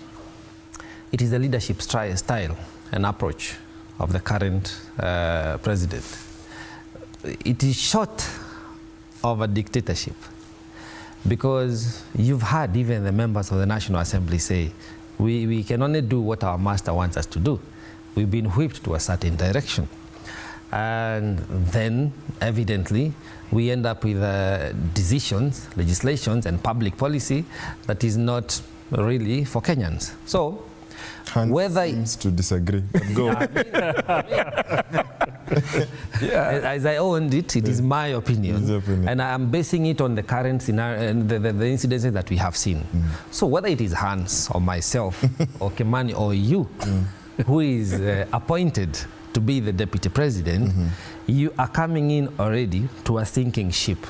It is the leadership style and approach of the current president. It is short of a dictatorship, because you've had even the members of the National Assembly say, we can only do what our master wants us to do. We've been whipped to a certain direction. And then, evidently, we end up with decisions, legislations, and public policy that is not really for Kenyans. So, whether seems to disagree. Go. As I owned it, it is my opinion. And I'm basing it on the current scenario and the incidences that we have seen. So whether it is Hans or myself or Kimani or you, who is appointed to be the deputy president, you are coming in already to a sinking ship.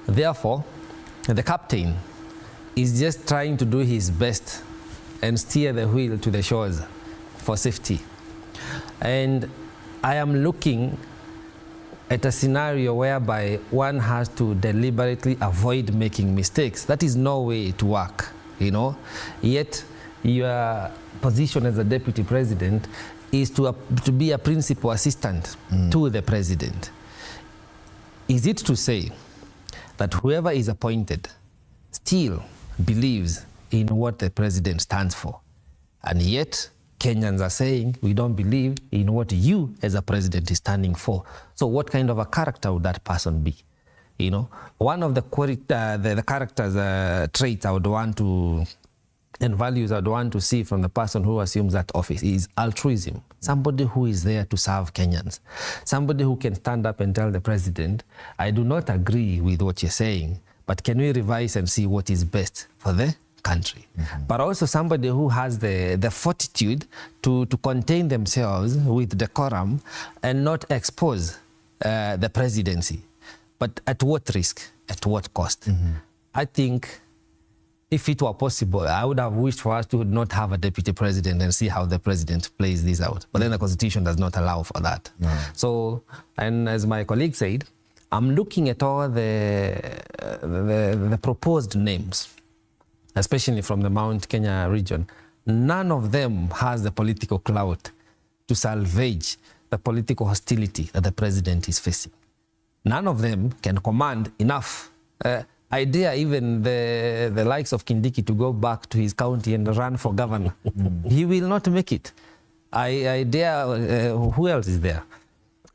Therefore, the captain is just trying to do his best and steer the wheel to the shores for safety. And I am looking at a scenario whereby one has to deliberately avoid making mistakes. That is no way to work, Yet, your position as a deputy president is to be a principal assistant to the president. Is it to say that whoever is appointed still believes in what the president stands for. And yet, Kenyans are saying, we don't believe in what you as a president is standing for. So what kind of a character would that person be? You know, one of the characters, traits I would want to, and values I'd want to see from the person who assumes that office is altruism. Somebody who is there to serve Kenyans. Somebody who can stand up and tell the president, I do not agree with what you're saying, but can we revise and see what is best for the country? But also somebody who has the fortitude to contain themselves with decorum and not expose the presidency. But at what risk? At what cost? I think if it were possible, I would have wished for us to not have a deputy president and see how the president plays this out. But then the Constitution does not allow for that. So, and as my colleague said, I'm looking at all the proposed names, especially from the Mount Kenya region. None of them has the political clout to salvage the political hostility that the president is facing. None of them can command enough. I dare even the likes of Kindiki to go back to his county and run for governor. He will not make it. I dare, who else is there?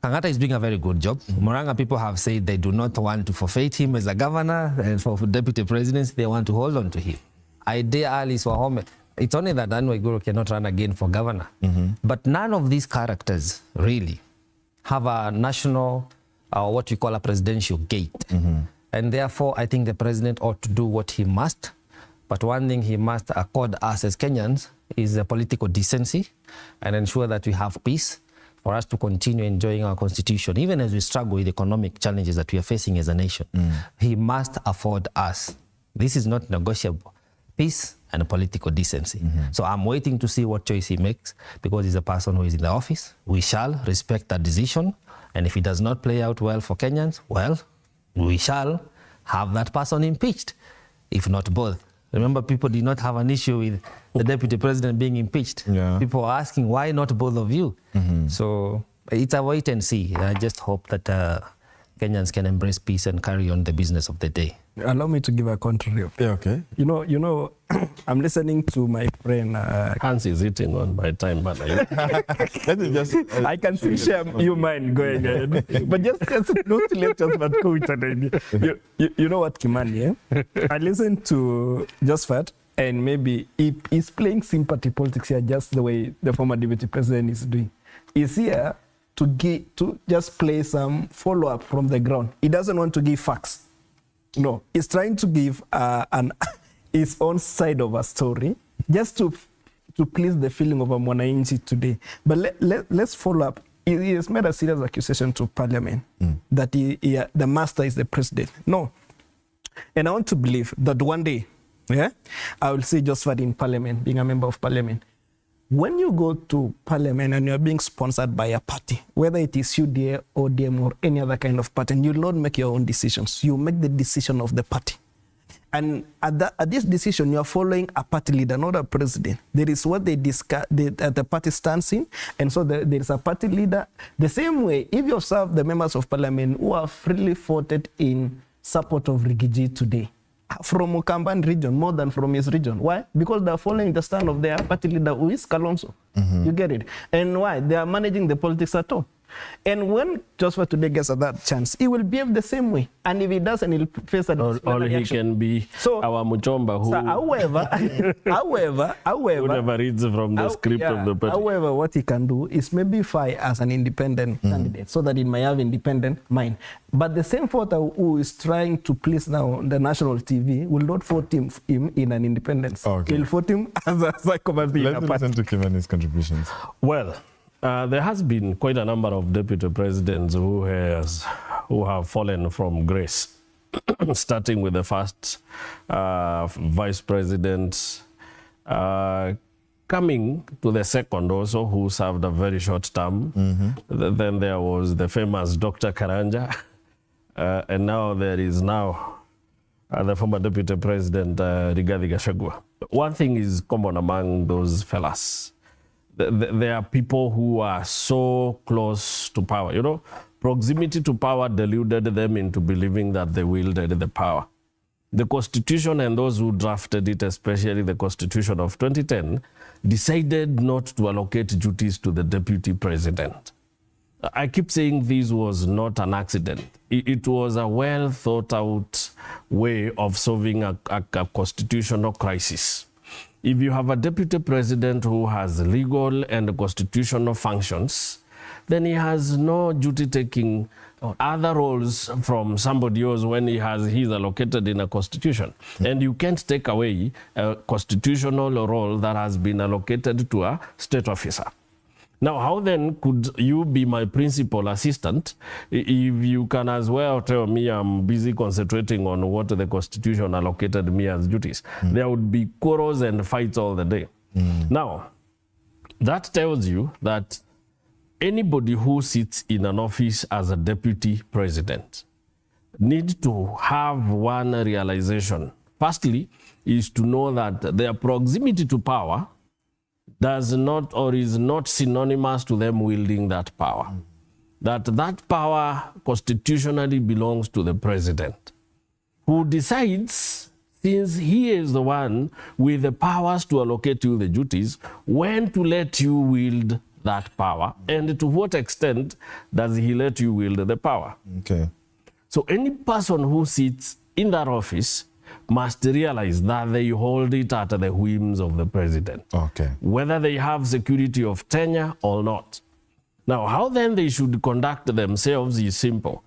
Kangata is doing a very good job. Murang'a people have said they do not want to forfeit him as a governor, and for deputy presidency, they want to hold on to him. I dare Alice Wahome. It's only that Anne Waiguru cannot run again for governor. But none of these characters really have a national, what we call a presidential gate. And therefore, I think the president ought to do what he must. But one thing he must accord us as Kenyans is a political decency and ensure that we have peace for us to continue enjoying our constitution, even as we struggle with economic challenges that we are facing as a nation. He must afford us. This is not negotiable. Peace and political decency. So I'm waiting to see what choice he makes, because he's a person who is in the office. We shall respect that decision. And if it does not play out well for Kenyans, well, we shall have that person impeached, if not both. Remember, people did not have an issue with the deputy president being impeached. People are asking, why not both of you? So it's a wait and see. I just hope that Kenyans can embrace peace and carry on the business of the day. Allow me to give a contrary. Okay. You know, I'm listening to my friend. Hans is eating on my time, but I can see share you mind going ahead. But just don't let us but go with an idea. You know what, Kimani? I listened to Josephat, and maybe he's playing sympathy politics here, just the way the former deputy president is doing. He's here to just play some follow-up from the ground. He doesn't want to give facts. No, he's trying to give his own side of a story, just to please the feeling of a mwananchi today. But let's follow up. He has made a serious accusation to Parliament that the master is the president. No. And I want to believe that one day, I will see Josephat in Parliament, being a member of Parliament. When you go to Parliament and you're being sponsored by a party, whether it is UDA, ODM, or any other kind of party, and you don't make your own decisions. You make the decision of the party. And at this decision, you are following a party leader, not a president. There is what they discuss, the party stands in, and so there is a party leader. The same way, if you observe the members of Parliament who are freely voted in support of Rigathi today, from Mukamban region more than from his region. Why? Because they are following the stand of their party leader, who is Kalonzo. You get it? And why? They are managing the politics at all. And when Joshua today gets that chance, he will behave the same way. And if he doesn't, he'll face a or he can be our Muchomba who... However, who never reads from the script of the party. However, what he can do is maybe fight as an independent candidate, so that he might have independent mind. But the same voter who is trying to please now the national TV will not vote him in an independence. He'll vote him as a commander. Let's listen to Kimani's contributions. Well, there has been quite a number of deputy presidents who have fallen from grace, starting with the first vice president, coming to the second also, who served a very short term. Then there was the famous Dr. Karanja, and now there is the former deputy president, Rigathi Gachagua. One thing is common among those fellas. There are people who are so close to power. You know, Proximity to power deluded them into believing that they wielded the power. The Constitution and those who drafted it, especially the Constitution of 2010, decided not to allocate duties to the Deputy President. I keep saying this was not an accident. It was a well thought out way of solving a constitutional crisis. If you have a Deputy President who has legal and constitutional functions, then he has no duty taking other roles from somebody else when he's allocated in a constitution. And you can't take away a constitutional role that has been allocated to a state officer. Now, how then could you be my principal assistant if you can as well tell me I'm busy concentrating on what the Constitution allocated me as duties? There would be quarrels and fights all the day. Now, that tells you that anybody who sits in an office as a deputy president needs to have one realization. Firstly, is to know that their proximity to power does not or is not synonymous to them wielding that power. That power constitutionally belongs to the president, who decides, since he is the one with the powers to allocate you the duties, when to let you wield that power, and to what extent does he let you wield the power. Okay. So any person who sits in that office must realize that they hold it at the whims of the president. Okay. Whether they have security of tenure or not. Now, how then they should conduct themselves is simple.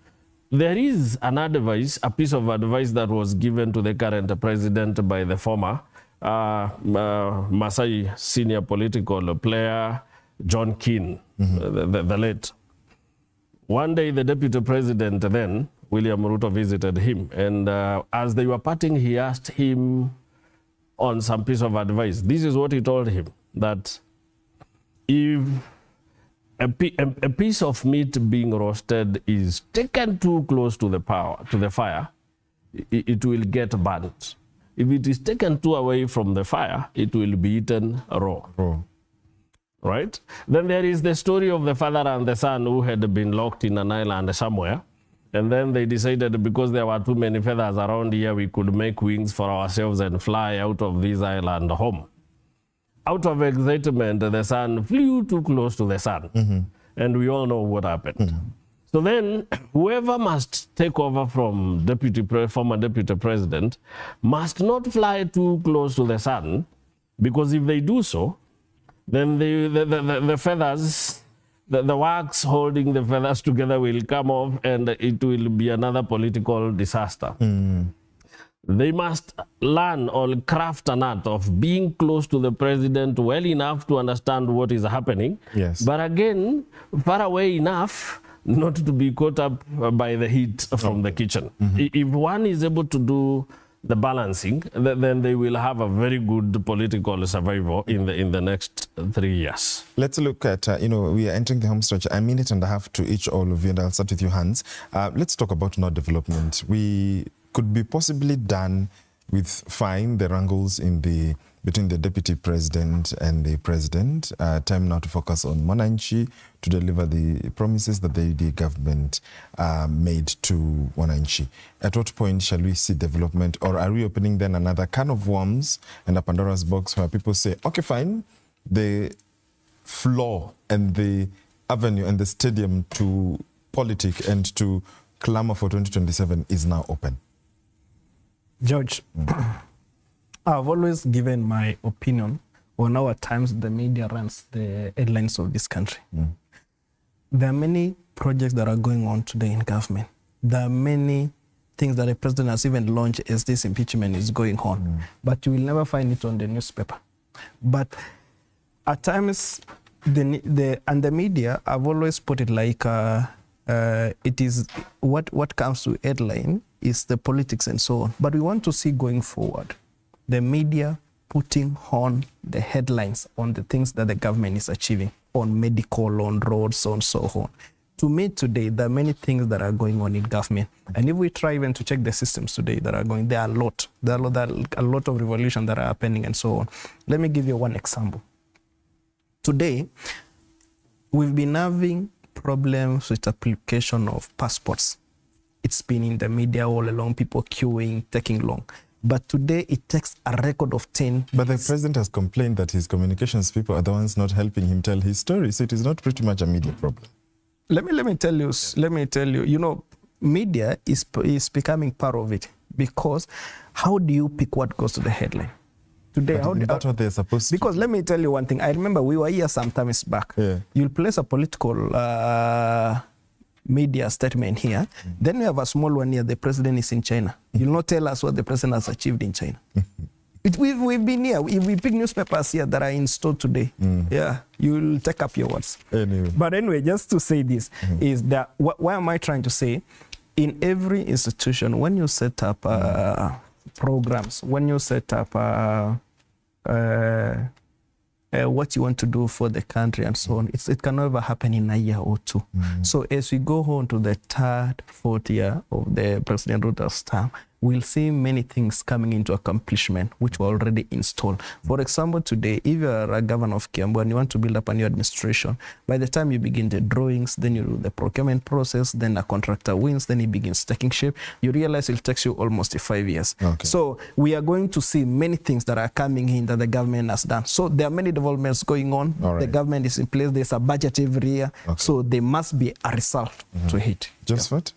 There is an advice, a piece of advice that was given to the current president by the former Masai senior political player, John Keane, the late. One day, the deputy president then, William Ruto, visited him. And as they were parting, he asked him on some piece of advice. This is what he told him, that if a piece of meat being roasted is taken too close to the fire, it will get burnt. If it is taken too away from the fire, it will be eaten raw. Right? Then there is the story of the father and the son who had been locked in an island somewhere. And then they decided, because there were too many feathers around here, we could make wings for ourselves and fly out of this island home. Out of excitement, the son flew too close to the sun. And we all know what happened. So then, whoever must take over from former deputy president must not fly too close to the sun, because if they do so, then the feathers, the wax holding the feathers together will come off, and it will be another political disaster. They must learn or craft an art of being close to the president well enough to understand what is happening. Yes. But again, far away enough not to be caught up by the heat from the kitchen. If one is able to do the balancing, then they will have a very good political survival in the next 3 years. Let's look at, we are entering the home stretch, a minute and a half to each all of you, and I'll start with you, Hans. Let's talk about North development. We could be possibly done with fine the wrangles between the deputy president and the president. Time now to focus on Mwananchi, to deliver the promises that the government made to Mwananchi. At what point shall we see development, or are we opening then another can of worms and a Pandora's box where people say, okay, fine, the floor and the avenue and the stadium to politic and to clamor for 2027 is now open? George, I've always given my opinion on how at times the media runs the headlines of this country. There are many projects that are going on today in government. There are many things that the president has even launched as this impeachment is going on, but you will never find it on the newspaper. But at times, the media, I've always put it like it is what comes to headline is the politics and so on. But we want to see going forward the media putting on the headlines on the things that the government is achieving, on medical, on roads, on so on. To me today, there are many things that are going on in government. And if we try even to check the systems today that are going, there are a lot. There are a lot of revolution that are happening and so on. Let me give you one example. Today, we've been having problems with application of passports. It's been in the media all along, people queuing, taking long. But today it takes a record of 10. But the president has complained that his communications people are the ones not helping him tell his story. So it is not pretty much a media problem. Let me tell you, you know, media is becoming part of it, because how do you pick what goes to the headline? Today, that's what they're supposed to. Because let me tell you one thing. I remember we were here some time back. Yeah. You'll place a political media statement here. Then we have a small one here. The president is in China. You'll not tell us what the president has achieved in China. We've been here. We pick newspapers here that are installed today. Yeah, you'll take up your words. Anyway. But anyway, just to say this, is that what am I trying to say? In every institution, when you set up programs, when you set up what you want to do for the country and so on, it can never happen in a year or two. So as we go on to the third, fourth year of the President Ruto's term, we'll see many things coming into accomplishment which were already installed. For example, today, if you're a governor of Kiambu and you want to build up a new administration, by the time you begin the drawings, then you do the procurement process, then a contractor wins, then it begins taking shape, you realize it takes you almost 5 years. Okay. So we are going to see many things that are coming in that the government has done. So there are many developments going on. Right. The government is in place. There's a budget every year. Okay. So there must be a result to hit. Just what?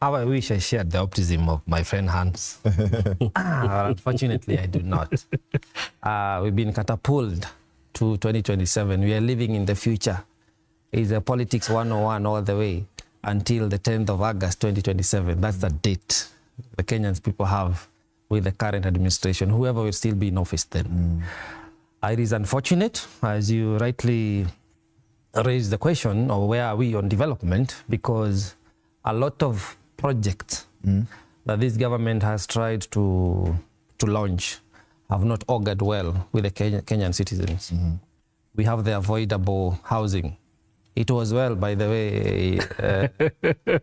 I wish I shared the optimism of my friend Hans. Unfortunately, I do not. We've been catapulted to 2027. We are living in the future. It's a politics 101 all the way until the 10th of August 2027. That's the date the Kenyans people have with the current administration, whoever will still be in office then. It is unfortunate, as you rightly raised the question of where are we on development, because a lot of projects that this government has tried to launch have not augured well with the Kenyan citizens. We have the avoidable housing. It was well, by the way,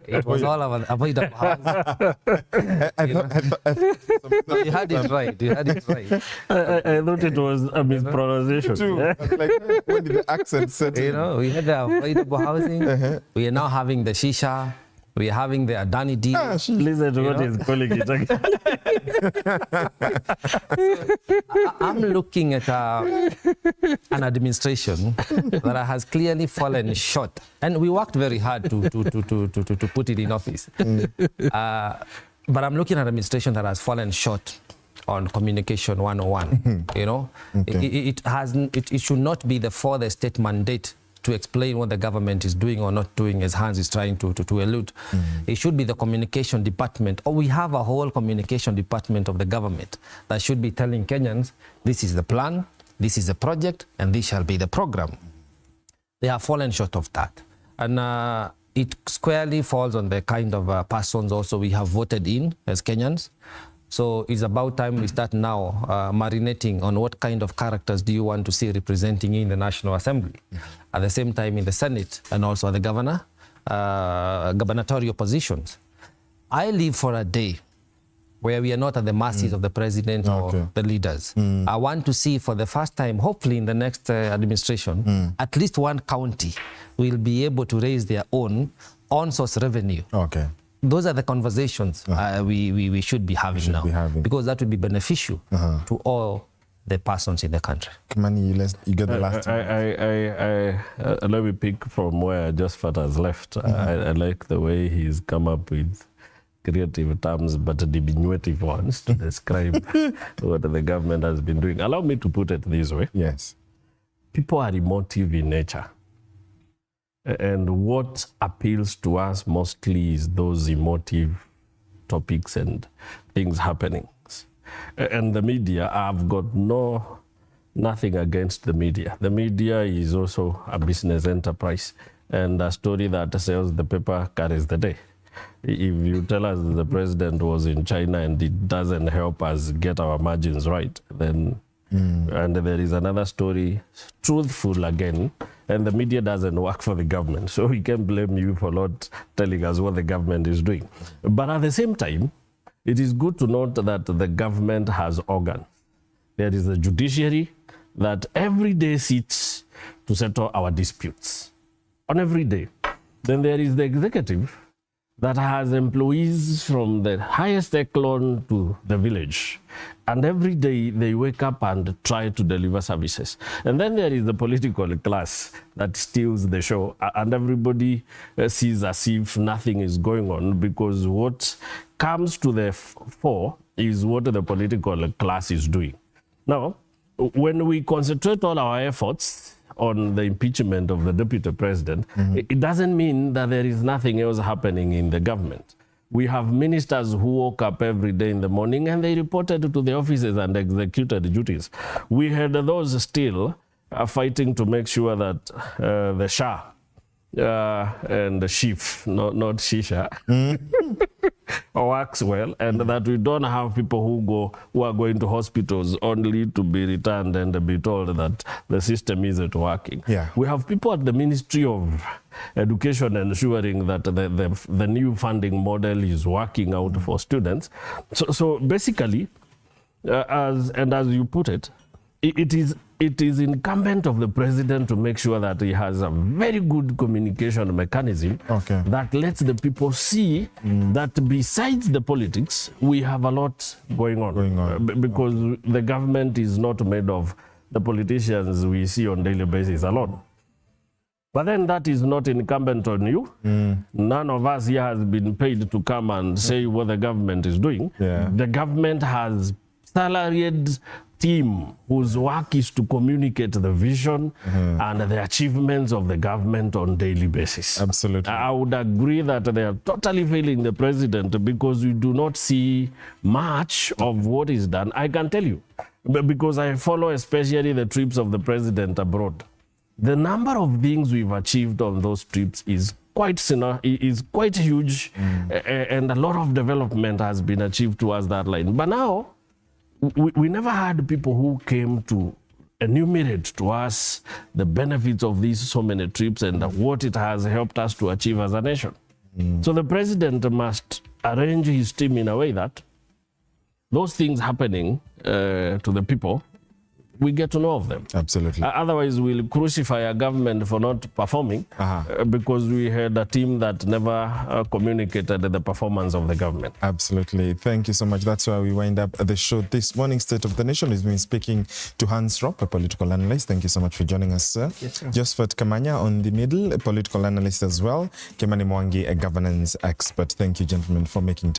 it was all about avoidable housing. You had it right. You had it right. I thought it was a mispronunciation. True. Like, when did the accent set in? You know, we had the avoidable housing. We are now having the shisha. We are having the Adani deal. Listen to what he's calling it. I'm looking at an administration that has clearly fallen short. And we worked very hard to put it in office. But I'm looking at an administration that has fallen short on communication 101. You know, it should not be the further state mandate to explain what the government is doing or not doing, as Hans is trying to allude. It should be the communication department, or we have a whole communication department of the government that should be telling Kenyans, this is the plan, this is the project, and this shall be the program. They have fallen short of that. And it squarely falls on the kind of persons also we have voted in as Kenyans. So it's about time we start now marinating on what kind of characters do you want to see representing in the National Assembly. At the same time in the Senate and also the gubernatorial positions. I live for a day where we are not at the mercies of the president or the leaders. I want to see for the first time, hopefully in the next administration, at least one county will be able to raise their own on-source revenue. Okay. Those are the conversations we should be having now, because that would be beneficial to all the persons in the country. Kimani, you get the last one. Let me pick from where Josephat has left. I like the way he's come up with creative terms, but diminutive ones to describe what the government has been doing. Allow me to put it this way. Yes. People are emotive in nature. And what appeals to us mostly is those emotive topics and things happening. And the media, I've got nothing against the media. The media is also a business enterprise, and a story that sells the paper carries the day. If you tell us the president was in China and it doesn't help us get our margins right, then and there is another story, truthful again, and the media doesn't work for the government. So we can blame you for not telling us what the government is doing. But at the same time, it is good to note that the government has organs. There is a judiciary that every day sits to settle our disputes. On every day. Then there is the executive that has employees from the highest echelon to the village. And every day they wake up and try to deliver services. And then there is the political class that steals the show, and everybody sees as if nothing is going on, because what comes to the fore is what the political class is doing. Now, when we concentrate all our efforts on the impeachment of the deputy president, it doesn't mean that there is nothing else happening in the government. We have ministers who woke up every day in the morning and they reported to the offices and executed duties. We had those still fighting to make sure that the Shah and the Chief, not Shisha, works well, and that we don't have people who are going to hospitals only to be returned and be told that the system isn't working. Yeah. We have people at the Ministry of Education ensuring that the new funding model is working out for students. So basically, as you put it, it is incumbent of the president to make sure that he has a very good communication mechanism that lets the people see that besides the politics, we have a lot going on. Because the government is not made of the politicians we see on a daily basis alone. But then that is not incumbent on you. None of us here has been paid to come and say what the government is doing. The government has salaried team whose work is to communicate the vision and the achievements of the government on a daily basis. Absolutely. I would agree that they are totally failing the president because we do not see much of what is done. I can tell you, because I follow especially the trips of the president abroad. The number of things we've achieved on those trips is quite huge, and a lot of development has been achieved towards that line. But now, we never had people who came to enumerate to us the benefits of these so many trips and what it has helped us to achieve as a nation. So the president must arrange his team in a way that those things happening to the people, we get to know of them. Absolutely. Otherwise, we'll crucify a government for not performing because we had a team that never communicated the performance of the government. Absolutely. Thank you so much. That's why we wind up the show this morning. State of the Nation has been speaking to Hans Ropp, a political analyst. Thank you so much for joining us, sir. Yes, sir. Josephat Kamanya on the middle, a political analyst as well. Kimani Mwangi, a governance expert. Thank you, gentlemen, for making time.